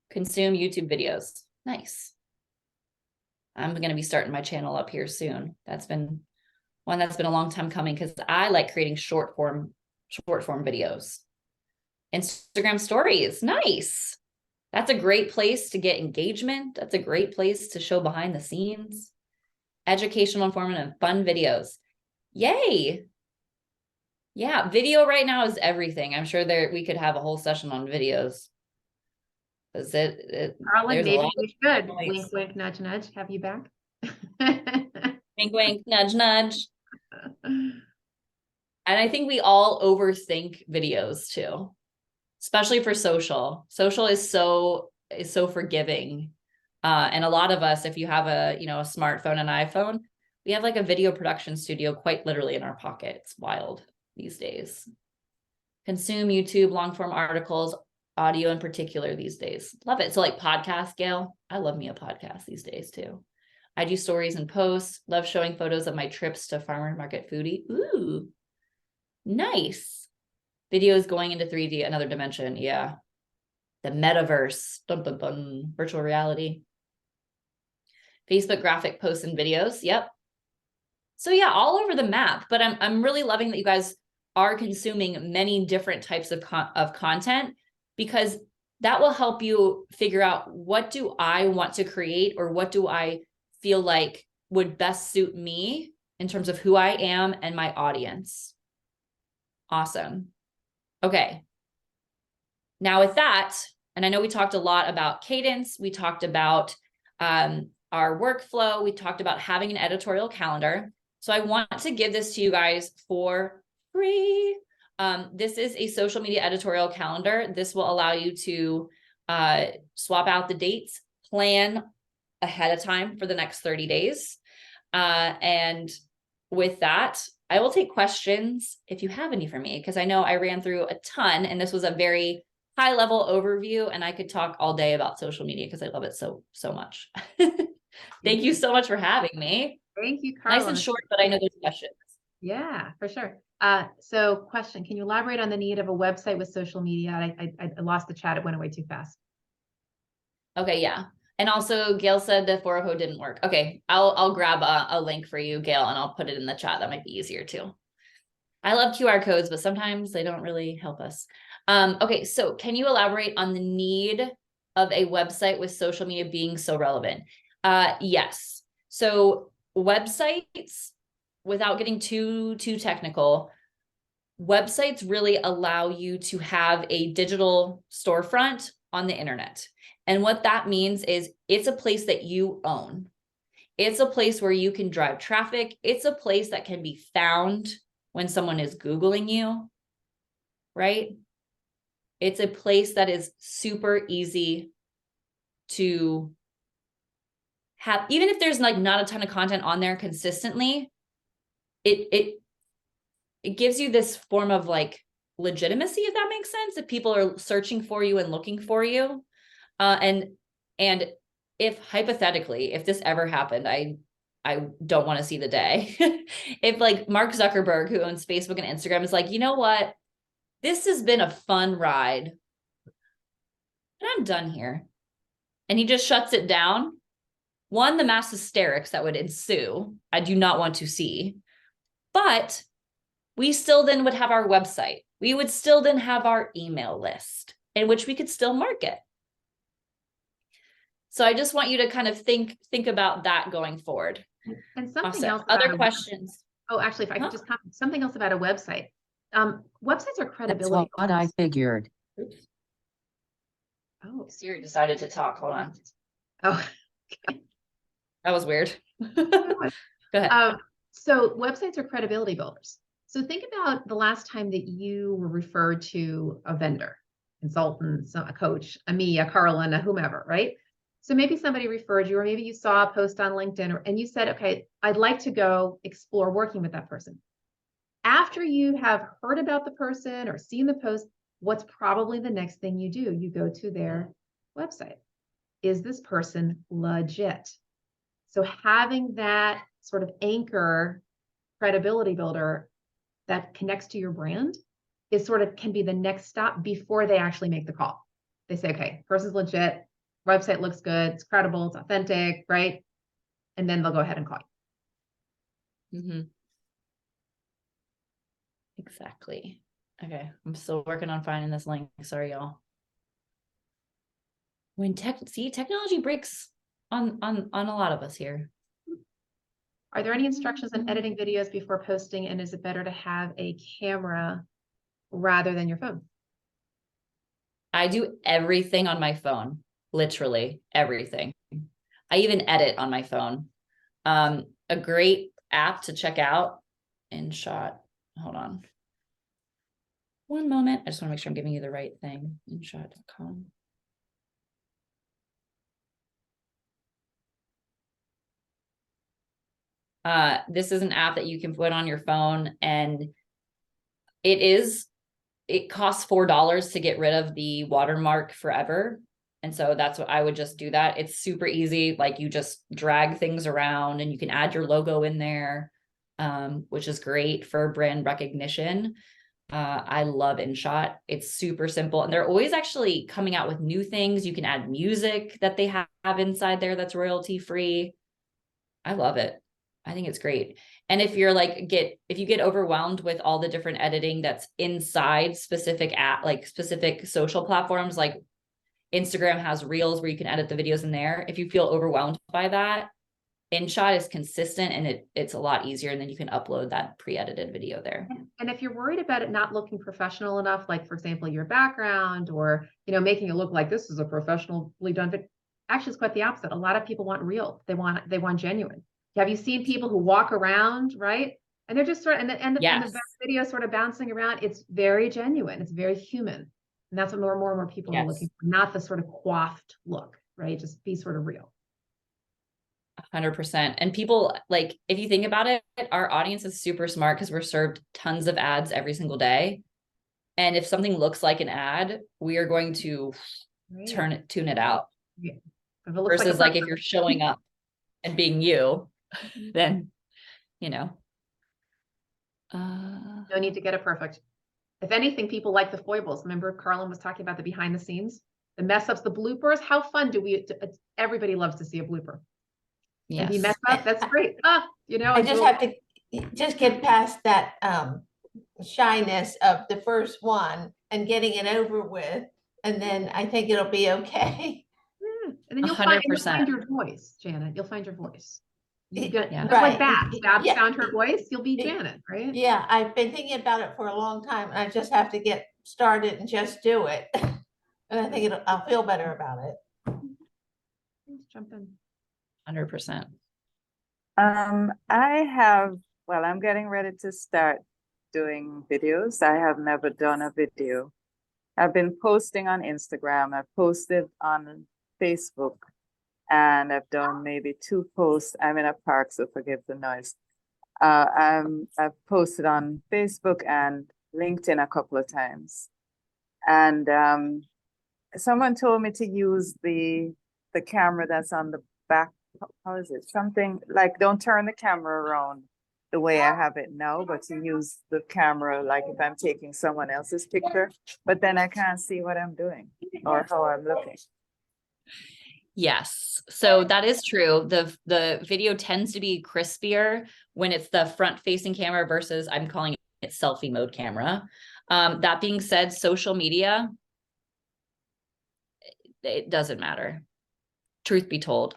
Consume YouTube videos. Nice. I'm going to be starting my channel up here soon. That's been one that's been a long time coming, because I like creating short form videos. Instagram stories. Nice. That's a great place to get engagement. That's a great place to show behind the scenes. Educational, informative, fun videos. Yay. Yeah, video right now is everything. I'm sure we could have a whole session on videos. Because Carlin, there's a lot maybe we should. of Wink, noise. wink, nudge, nudge. Have you back? Wink, wink, nudge, nudge. And I think we all overthink videos too, especially for social. Social is so forgiving. And a lot of us, if you have a smartphone, an iPhone, we have like a video production studio quite literally in our pocket. It's wild these days. Consume YouTube, long form articles, audio in particular these days. Love it. So like podcast, Gail. I love me a podcast these days too. I do stories and posts. Love showing photos of my trips to farmer market foodie. Ooh, nice. Videos going into 3D, another dimension. Yeah. The metaverse. Dun, dun, dun. Virtual reality. Facebook graphic posts and videos. Yep. So yeah, all over the map. But I'm really loving that you guys are consuming many different types of content, because that will help you figure out, what do I want to create, or what do I feel like would best suit me in terms of who I am and my audience. Awesome. Okay. Now with that, and I know we talked a lot about cadence, we talked about our workflow, we talked about having an editorial calendar. So I want to give this to you guys for free. This is a social media editorial calendar. This will allow you to swap out the dates, plan ahead of time for the next 30 days. And with that, I will take questions if you have any for me, because I know I ran through a ton and this was a very high level overview, and I could talk all day about social media because I love it so much. Thank you so much for having me. Thank you, Carla. Nice and short, but I know there's questions. Yeah, for sure. So question, can you elaborate on the need of a website with social media? I lost the chat. It went away too fast. Okay, yeah. And also Gail said the 4.0 didn't work. Okay, I'll grab a link for you, Gail, and I'll put it in the chat. That might be easier too. I love QR codes, but sometimes they don't really help us. Okay, so can you elaborate on the need of a website with social media being so relevant? Yes. So websites, without getting too technical, websites really allow you to have a digital storefront on the internet. And what that means is it's a place that you own. It's a place where you can drive traffic. It's a place that can be found when someone is Googling you, right? It's a place that is super easy to have, even if there's like not a ton of content on there consistently, it gives you this form of like legitimacy, if that makes sense, if people are searching for you and looking for you. And if hypothetically, if this ever happened, I don't want to see the day. If like Mark Zuckerberg, who owns Facebook and Instagram, is like, you know what? This has been a fun ride, and I'm done here. And he just shuts it down. One, the mass hysterics that would ensue, I do not want to see. But we still then would have our website. We would still then have our email list in which we could still market. So I just want you to kind of think about that going forward. And something Awesome. else. Other questions? Oh, actually, if I could just comment something else about a website. Websites are credibility. That's what I figured. Oops. Oh, Siri decided to talk. Hold on. oh. That was weird. Go ahead. So websites are credibility builders. So think about the last time that you were referred to a vendor, consultant, a coach, a me, a Carlin, a whomever, right? So maybe somebody referred you, or maybe you saw a post on LinkedIn, and you said, okay, I'd like to go explore working with that person. After you have heard about the person or seen the post, what's probably the next thing you do? You go to their website. Is this person legit? So having that sort of anchor credibility builder that connects to your brand is sort of can be the next stop before they actually make the call. They say, okay, person's legit, website looks good, it's credible, it's authentic, right? And then they'll go ahead and call you. Mm-hmm. Exactly. Okay, I'm still working on finding this link. Sorry, y'all. When technology breaks on a lot of us here. Are there any instructions on editing videos before posting? And is it better to have a camera rather than your phone? I do everything on my phone, literally everything. I even edit on my phone. A great app to check out, InShot. Hold on. One moment. I just want to make sure I'm giving you the right thing. InShot.com. This is an app that you can put on your phone, and it costs $4 to get rid of the watermark forever. And so that's what I would just do that. It's super easy. Like, you just drag things around and you can add your logo in there, which is great for brand recognition. I love InShot. It's super simple. And they're always actually coming out with new things. You can add music that they have inside there that's royalty free. I love it. I think it's great. And if you're like, if you get overwhelmed with all the different editing that's inside specific specific social platforms, like Instagram has Reels where you can edit the videos in there. If you feel overwhelmed by that, InShot is consistent, and it's a lot easier. And then you can upload that pre-edited video there. And if you're worried about it not looking professional enough, like for example, your background, or, making it look like this is a professionally done video, actually it's quite the opposite. A lot of people want real. They want genuine. Have you seen people who walk around, right? And they're just sort of, and the video sort of bouncing around. It's very genuine. It's very human. And that's what more and more people are looking for, not the sort of coiffed look, right? Just be sort of real. 100%. And people, like, if you think about it, our audience is super smart because we're served tons of ads every single day. And if something looks like an ad, we are going to tune it out. Yeah. Versus like if you're showing up and being you, then, no need to get it perfect. If anything, people like the foibles. Remember, Carlin was talking about the behind the scenes, the mess ups, the bloopers. How fun everybody loves to see a blooper. Yes. If you mess up, that's great. I just have to just get past that shyness of the first one and getting it over with, and then I think it'll be okay. Yeah. And then you'll find your voice, Janet. You'll find your voice. Right. Like Babs found her voice. You'll be Janet, right? Yeah, I've been thinking about it for a long time, and I just have to get started and just do it. And I think I'll feel better about it. Let's jump in. 100%. I'm getting ready to start doing videos. I have never done a video. I've been posting on Instagram. I've posted on Facebook, and I've done maybe 2 posts. I'm in a park, so forgive the noise. I've posted on Facebook and LinkedIn a couple of times. And someone told me to use the camera that's on the back. How is it? Something like, don't turn the camera around the way I have it now, but to use the camera like if I'm taking someone else's picture, but then I can't see what I'm doing or how I'm looking. Yes, so that is true. The video tends to be crispier when it's the front facing camera versus, I'm calling it selfie mode camera. That being said, social media, it doesn't matter, truth be told.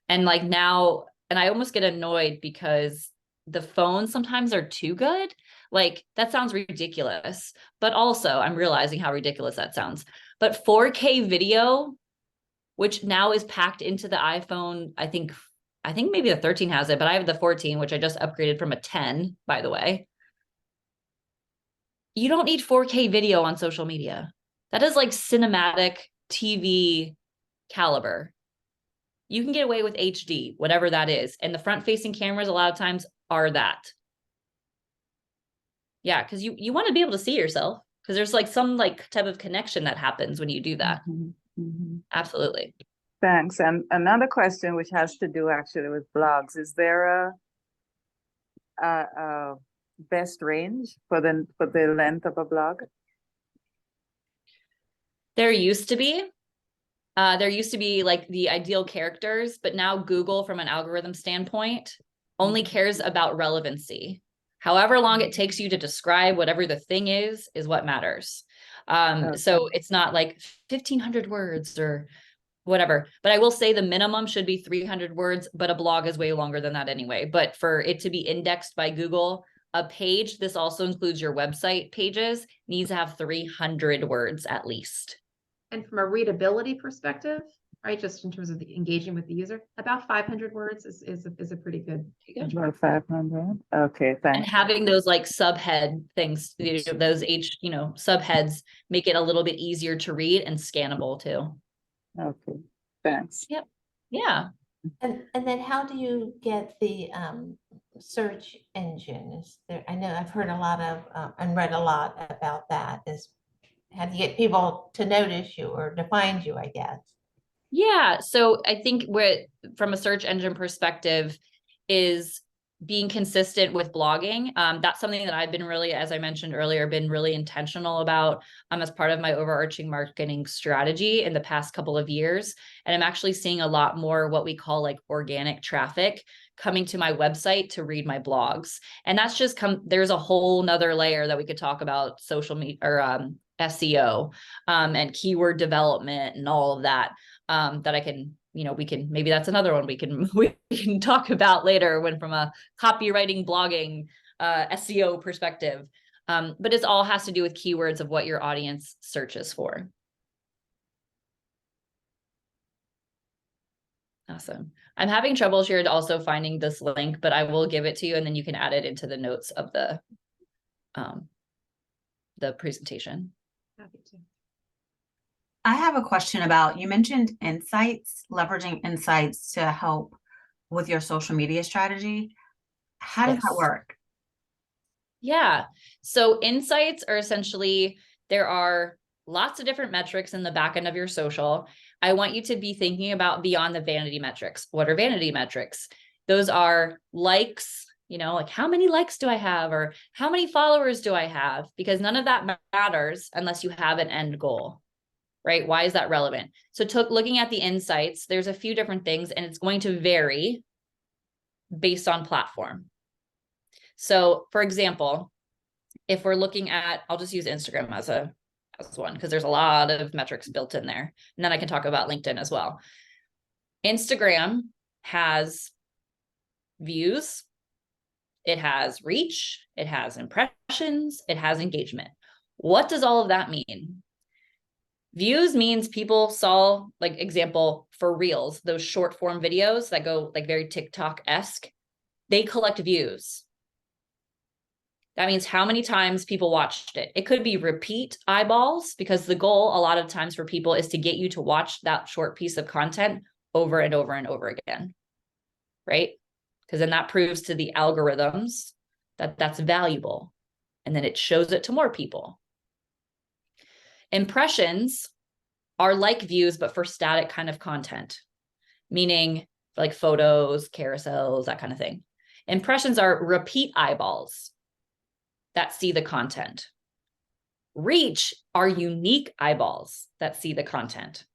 And like now, and I almost get annoyed because the phones sometimes are too good. Like, that sounds ridiculous, but also I'm realizing how ridiculous that sounds. But 4K video, which now is packed into the iPhone, I think maybe the 13 has it, but I have the 14, which I just upgraded from a 10, by the way. You don't need 4K video on social media. That is like cinematic TV caliber. You can get away with HD, whatever that is. And the front-facing cameras a lot of times are that. Yeah, because you want to be able to see yourself, because there's like some like type of connection that happens when you do that. Mm-hmm. Absolutely. Thanks. And another question, which has to do actually with blogs, is there a best range for the length of a blog? There used to be. There used to be like the ideal characters, but now Google, from an algorithm standpoint, only cares about relevancy. However long it takes you to describe whatever the thing is what matters. So it's not like 1,500 words or whatever. But I will say the minimum should be 300 words, but a blog is way longer than that anyway. But for it to be indexed by Google, a page, this also includes your website pages, needs to have 300 words at least. And from a readability perspective, right, just in terms of the engaging with the user, about 500 words is a pretty good. About 500. Okay, And thanks. having those like subhead things, those subheads make it a little bit easier to read and scannable too. Okay, thanks. Yep. Yeah. And then how do you get the search engine? Is there, I know I've heard a lot of and read a lot about that. Is how do you get people to notice you or to find you, I guess? Yeah. So I think from a search engine perspective is being consistent with blogging. That's something that I've been really, as I mentioned earlier, been really intentional about as part of my overarching marketing strategy in the past couple of years. And I'm actually seeing a lot more what we call like organic traffic coming to my website to read my blogs. And that's just there's a whole nother layer that we could talk about social media or SEO and keyword development and all of that, that I can, maybe that's another one we can talk about later when from a copywriting, blogging, SEO perspective. But it all has to do with keywords of what your audience searches for. Awesome. I'm having trouble here also finding this link, but I will give it to you and then you can add it into the notes of the presentation. Happy to. I have a question about, you mentioned insights, leveraging insights to help with your social media strategy. How does that Yes. work? Yeah. So insights are essentially, there are lots of different metrics in the back end of your social. I want you to be thinking about beyond the vanity metrics. What are vanity metrics? Those are likes, like how many likes do I have or how many followers do I have? Because none of that matters unless you have an end goal, right? Why is that relevant? So looking at the insights, there's a few different things and it's going to vary based on platform. So for example, if we're looking at, I'll just use Instagram as one, because there's a lot of metrics built in there. And then I can talk about LinkedIn as well. Instagram has views, it has reach, it has impressions, it has engagement. What does all of that mean? Views means people saw, like example for Reels, those short form videos that go like very TikTok-esque, they collect views. That means how many times people watched it. It could be repeat eyeballs because the goal a lot of times for people is to get you to watch that short piece of content over and over and over again, right? Because then that proves to the algorithms that that's valuable. And then it shows it to more people. Impressions are like views, but for static kind of content, meaning like photos, carousels, that kind of thing. Impressions are repeat eyeballs that see the content. Reach are unique eyeballs that see the content,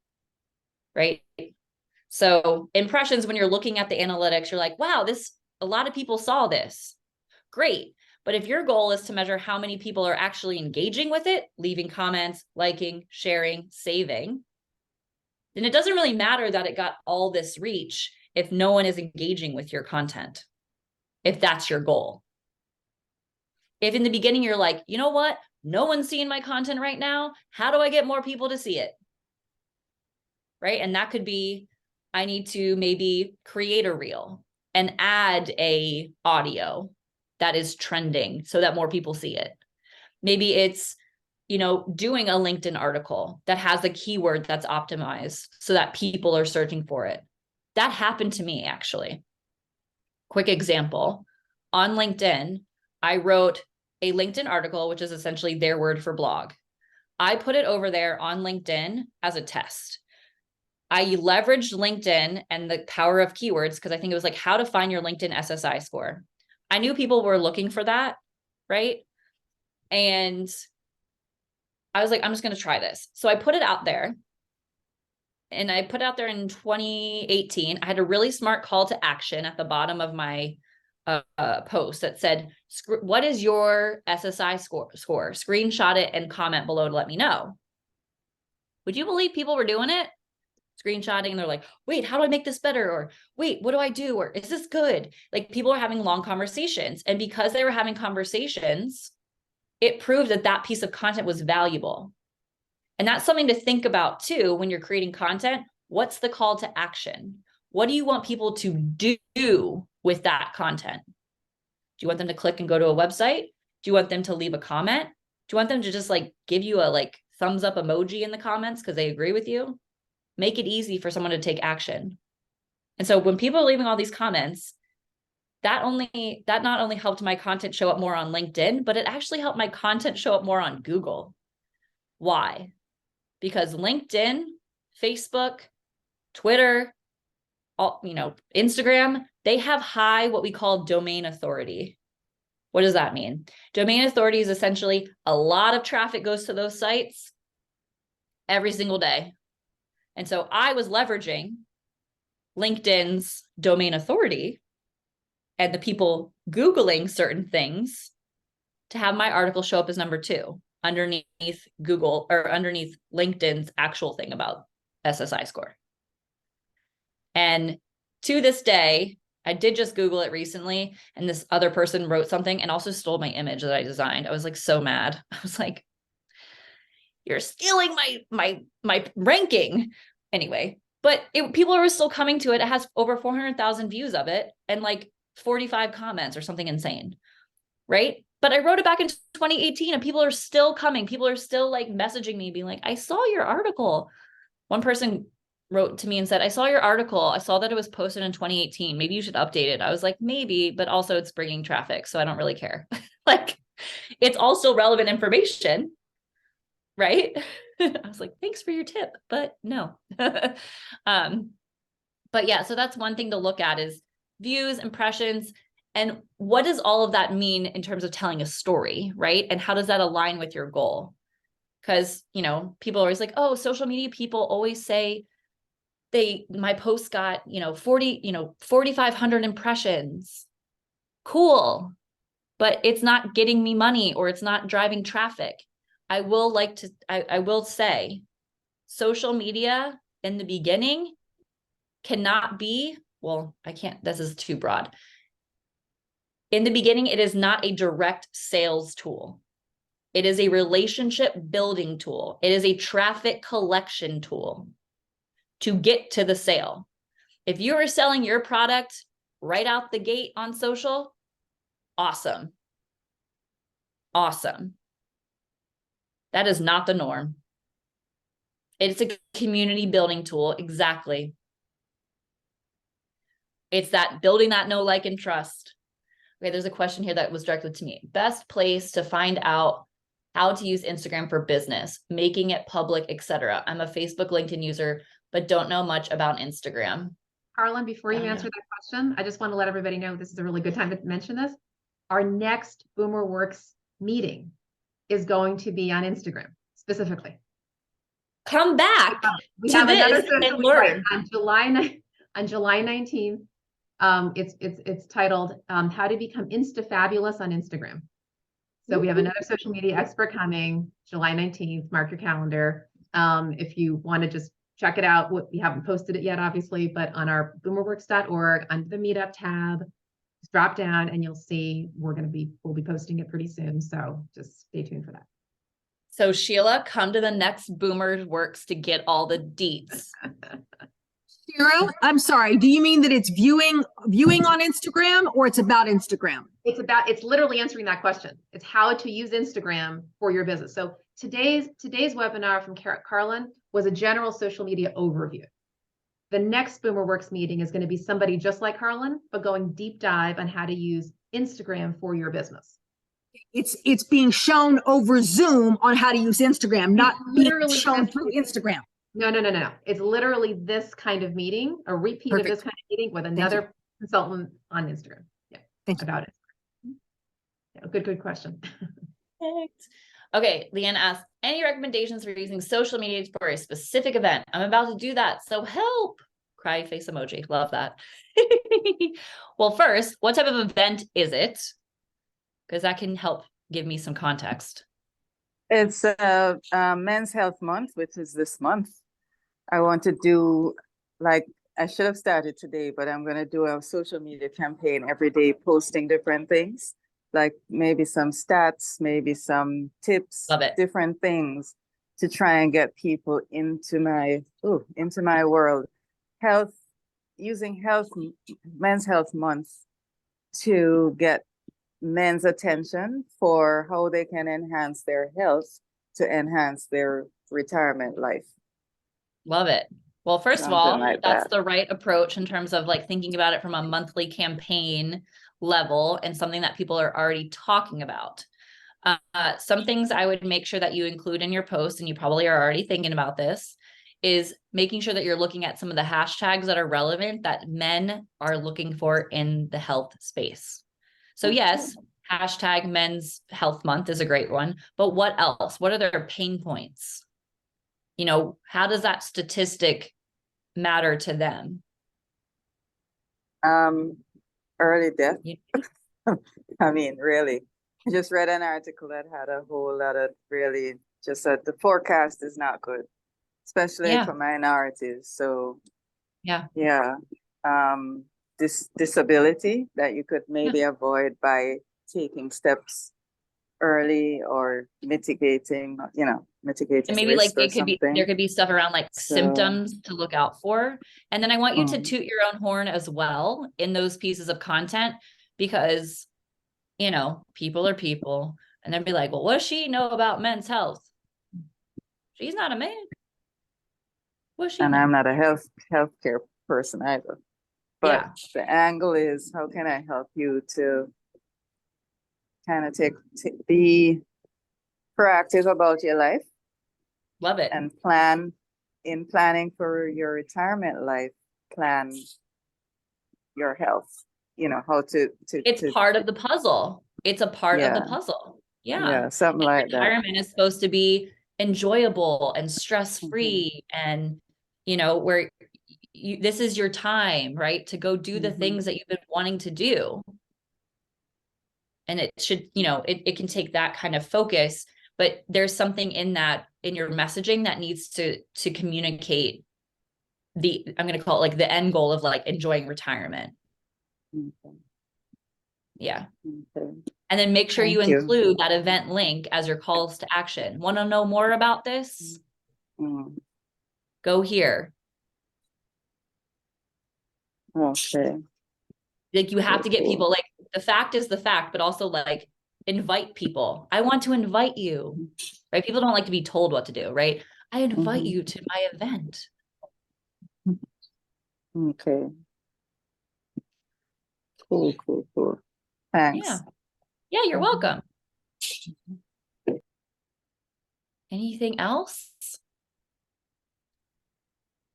right? So impressions, when you're looking at the analytics, you're like, wow, a lot of people saw this. Great. But if your goal is to measure how many people are actually engaging with it, leaving comments, liking, sharing, saving, then it doesn't really matter that it got all this reach if no one is engaging with your content, if that's your goal. If in the beginning you're like, you know what? No one's seeing my content right now. How do I get more people to see it? Right? And that could be, I need to maybe create a reel and add a audio that is trending so that more people see it. Maybe it's, doing a LinkedIn article that has a keyword that's optimized so that people are searching for it. That happened to me actually. Quick example, on LinkedIn, I wrote a LinkedIn article, which is essentially their word for blog. I put it over there on LinkedIn as a test. I leveraged LinkedIn and the power of keywords because I think it was like how to find your LinkedIn SSI score. I knew people were looking for that, right? And I was like, I'm just going to try this. So I put it out there. And I put it out there in 2018. I had a really smart call to action at the bottom of my post that said, what is your SSI score? Screenshot it and comment below to let me know. Would you believe people were doing it? screenshotting and they're like, wait, how do I make this better? Or wait, what do I do? Or is this good? Like people are having long conversations. And because they were having conversations, it proved that that piece of content was valuable. And that's something to think about too, when you're creating content. What's the call to action? What do you want people to do with that content? Do you want them to click and go to a website? Do you want them to leave a comment? Do you want them to just like give you a like thumbs up emoji in the comments because they agree with you? Make it easy for someone to take action. And so when people are leaving all these comments, that not only helped my content show up more on LinkedIn, but it actually helped my content show up more on Google. Why? Because LinkedIn, Facebook, Twitter, Instagram, they have high what we call domain authority. What does that mean? Domain authority is essentially a lot of traffic goes to those sites every single day. And so I was leveraging LinkedIn's domain authority and the people Googling certain things to have my article show up as number 2 underneath Google or underneath LinkedIn's actual thing about SSI score. And to this day, I did just Google it recently, and this other person wrote something and also stole my image that I designed. I was like so mad. I was like, you're stealing my ranking. Anyway, but people are still coming to it. It has over 400,000 views of it and like 45 comments or something insane, right? But I wrote it back in 2018 and people are still coming. People are still like messaging me being like, I saw your article. One person wrote to me and said, I saw your article. I saw that it was posted in 2018. Maybe you should update it. I was like, maybe, but also it's bringing traffic. So I don't really care. Like it's all still relevant information, right? I was like, thanks for your tip, but no. But yeah, so that's one thing to look at is views, impressions, and what does all of that mean in terms of telling a story, right? And how does that align with your goal? Because, people are always like, oh, social media people always say my post got, 4,500 impressions. Cool. But it's not getting me money or it's not driving traffic. I will say social media in the beginning cannot be, this is too broad. In the beginning, it is not a direct sales tool. It is a relationship building tool. It is a traffic collection tool to get to the sale. If you are selling your product right out the gate on social, awesome. Awesome. That is not the norm. It's a community building tool. Exactly. It's that building that know, like, and trust. Okay, there's a question here that was directed to me. Best place to find out how to use Instagram for business, making it public, etc. I'm a Facebook, LinkedIn user, but don't know much about Instagram. Carlin, before you answer that question, I just want to let everybody know this is a really good time to mention this. Our next BoomerWorks meeting is going to be on Instagram specifically. Come back we to have this and learn. On July 19th. It's titled How to Become Insta-Fabulous on Instagram. So we have another social media expert coming July 19th. Mark your calendar. If you want to just check it out, we haven't posted it yet, obviously, but on our boomerworks.org under the meetup tab, just drop down and you'll see we'll be posting it pretty soon. So just stay tuned for that. So Sheila, come to the next BoomerWorks to get all the deets. Shira, I'm sorry. Do you mean that it's viewing on Instagram or it's about Instagram? It's literally answering that question. It's how to use Instagram for your business. So today's webinar from Carlin was a general social media overview. The next BoomerWorks meeting is going to be somebody just like Carlin, but going deep dive on how to use Instagram for your business. It's being shown over Zoom on how to use Instagram, not being shown through Instagram. No. It's literally this kind of meeting, a repeat of this kind of meeting with another consultant on Instagram. Yeah, thanks about it. Yeah, good question. Perfect. Okay, Leanne asked, any recommendations for using social media for a specific event? I'm about to do that, so help. Cry face emoji. Love that. Well, first, what type of event is it? Because that can help give me some context. It's Men's Health Month, which is this month. I want to do, like, I should have started today, but I'm gonna do a social media campaign every day, posting different things, like maybe some stats, maybe some tips, Love it. different things to try and get people into my world. Health, using Men's Health Month to get men's attention for how they can enhance their health to enhance their retirement life. Love it. Well, first of Something all, like that's that. the right approach in terms of like thinking about it from a monthly campaign level and something that people are already talking about. Some things I would make sure that you include in your post, and you probably are already thinking about this, is making sure that you're looking at some of the hashtags that are relevant that men are looking for in the health space. So yes, hashtag Men's Health Month is a great one, but what else? What are their pain points? You know, how does that statistic matter to them? Early death. You- I mean, really. I just read an article that had a whole lot of really just said the forecast is not good, especially Yeah. for minorities. So Yeah. yeah. This disability that you could maybe avoid by taking steps early or mitigating And maybe like risk or it could be, there something. could be stuff around like So symptoms to look out for. And then I want you to Mm. toot your own horn as well in those pieces of content, because, you know, people are people, and then be like, well, what does she know about men's health? She's not a man. What does she and know? I'm not a healthcare person either. But Yeah. the angle is, how can I help you to kind of be proactive about your life Love it. and planning for your retirement life, plan your health, how to It's part of the puzzle. It's a part of the Yeah. puzzle. Yeah. yeah, something And like that. retirement is supposed to be enjoyable and stress-free, and where this is your time, right, to go do the things that you've been wanting to do. And it should, it can take that kind of focus, but there's something in your messaging that needs to communicate I'm going to call it like the end goal of like enjoying retirement. Okay. Yeah. Okay. And then make sure you Thank you. include that event link as your calls to action. Want to know more about this? Mm. Go here. Okay. Like you have to get Cool. people, like the fact is the fact, but also like invite people. I want to invite you, right? People don't like to be told what to do, right? I invite you to my event. Okay. Cool. Thanks. Yeah. Yeah, you're welcome. Anything else?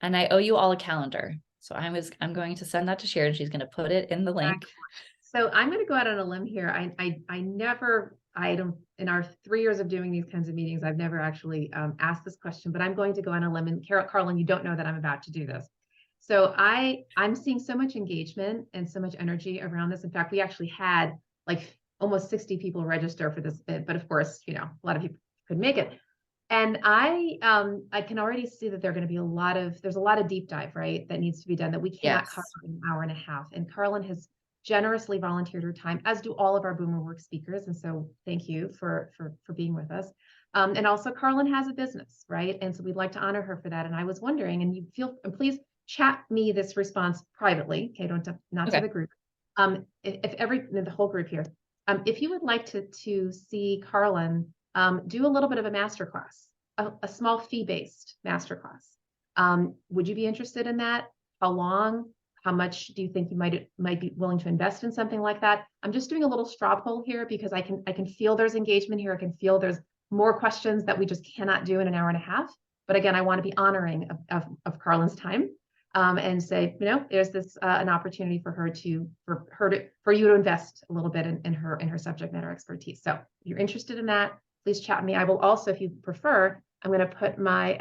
And I owe you all a calendar. So I'm going to send that to Sharon. She's going to put it in the link. So I'm going to go out on a limb here. In our 3 years of doing these kinds of meetings, I've never actually asked this question, but I'm going to go on a limb. And Carlin, you don't know that I'm about to do this. So I'm seeing so much engagement and so much energy around this. In fact, we actually had like almost 60 people register for this bit, but of course, a lot of people couldn't make it. And I can already see that there's a lot of deep dive, right, that needs to be done that we cannot cover in an hour and a half. And Carlin has generously volunteered her time, as do all of our BoomerWorks speakers. And so thank you for being with us. And also Carlin has a business, right? And so we'd like to honor her for that. And I was wondering, and please chat me this response privately. Okay, not to the group. The whole group here, if you would like to see Carlin do a little bit of a masterclass, a small fee-based masterclass. Would you be interested in that? How long? How much do you think you might be willing to invest in something like that? I'm just doing a little straw poll here because I can feel there's engagement here. I can feel there's more questions that we just cannot do in an hour and a half. But again, I want to be honoring of Carlin's time and say, there's this an opportunity for you to invest a little bit in her subject matter expertise. So if you're interested in that, please chat me. I will also, if you prefer, I'm going to put my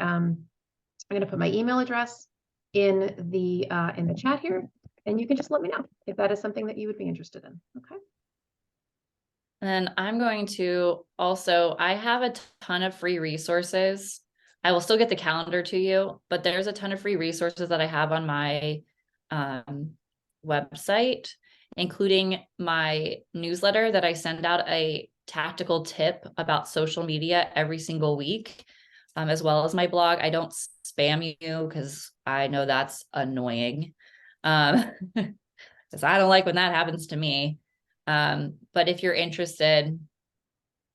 email address in the chat here, and you can just let me know if that is something that you would be interested in. Okay. And I'm going to also, I have a ton of free resources I will still get the calendar to you, but there's a ton of free resources that I have on my website, including my newsletter that I send out a tactical tip about social media every single week, as well as my blog. I don't spam you because I know that's annoying, because I don't like when that happens to me. But if you're interested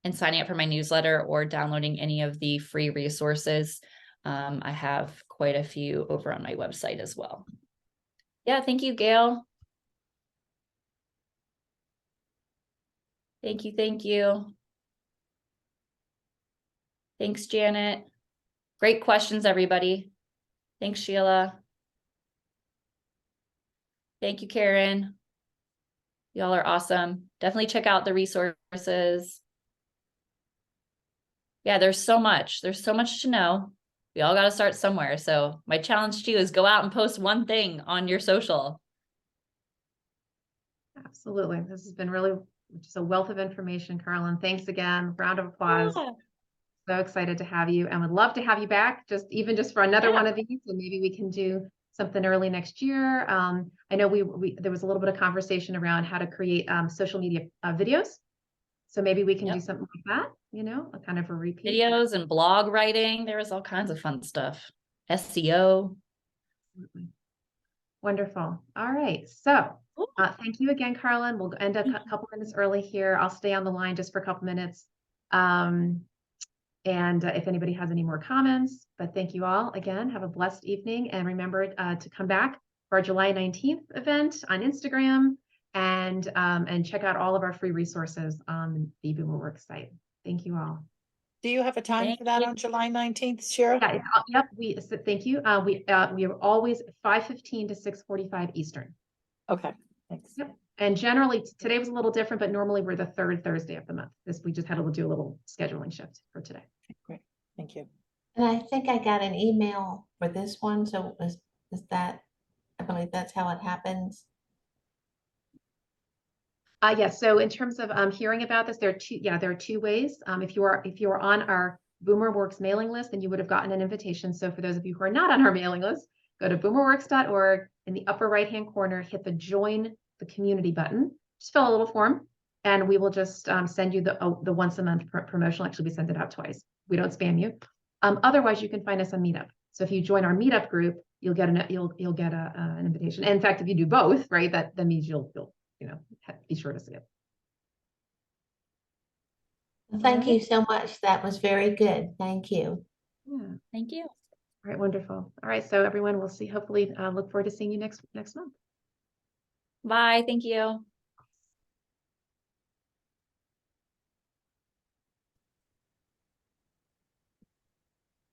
in signing up for my newsletter or downloading any of the free resources, I have quite a few over on my website as well. Yeah, thank you, Gail. Thank you, thank you. Thanks, Janet. Great questions, everybody. Thanks, Sheila. Thank you, Karen. Y'all are awesome. Definitely check out the resources. Yeah, there's so much. There's so much to know. We all got to start somewhere. So my challenge to you is go out and post one thing on your social. Absolutely. This has been really just a wealth of information, Carlin. Thanks again. Round of applause. Yeah. So excited to have you and would love to have you back even just for another Yeah. one of these, and maybe we can do something early next year. I know there was a little bit of conversation around how to create social media videos. So maybe we can do something like that, a kind of a repeat. Videos and blog writing. There was all kinds of fun stuff. SEO. Wonderful. All right. So thank you again, Carlin. We'll end a couple minutes early here. I'll stay on the line just for a couple minutes. And if anybody has any more comments, but thank you all again. Have a blessed evening. And remember to come back for our July 19th event on Instagram and check out all of our free resources on the BoomerWorks site. Thank you all. Do you have a time for that on July 19th, Shira? Yeah, yep. Thank you. We are always 5:15 to 6:45 Eastern. Okay, thanks. Yep. And generally today was a little different, but normally we're the third Thursday of the month. We just had to do a little scheduling shift for today. Great, thank you. And I think I got an email for this one, so is that, I believe that's how it happens. Yes. So in terms of hearing about this, there are two ways. If you are on our BoomerWorks mailing list, then you would have gotten an invitation. So for those of you who are not on our mailing list, go to boomerworks.org. In the upper right-hand corner, hit the Join the Community button. Just fill a little form, and we will just send you the once a month promotion. Actually, we send it out twice. We don't spam you. Otherwise, you can find us on Meetup. So if you join our Meetup group, you'll get an invitation. And in fact, if you do both, right, that means you'll be sure to see it. Thank you so much. That was very good. Thank you. Yeah. Thank you. All right, wonderful. All right, so everyone, we'll see. Hopefully, look forward to seeing you next month. Bye. Thank you.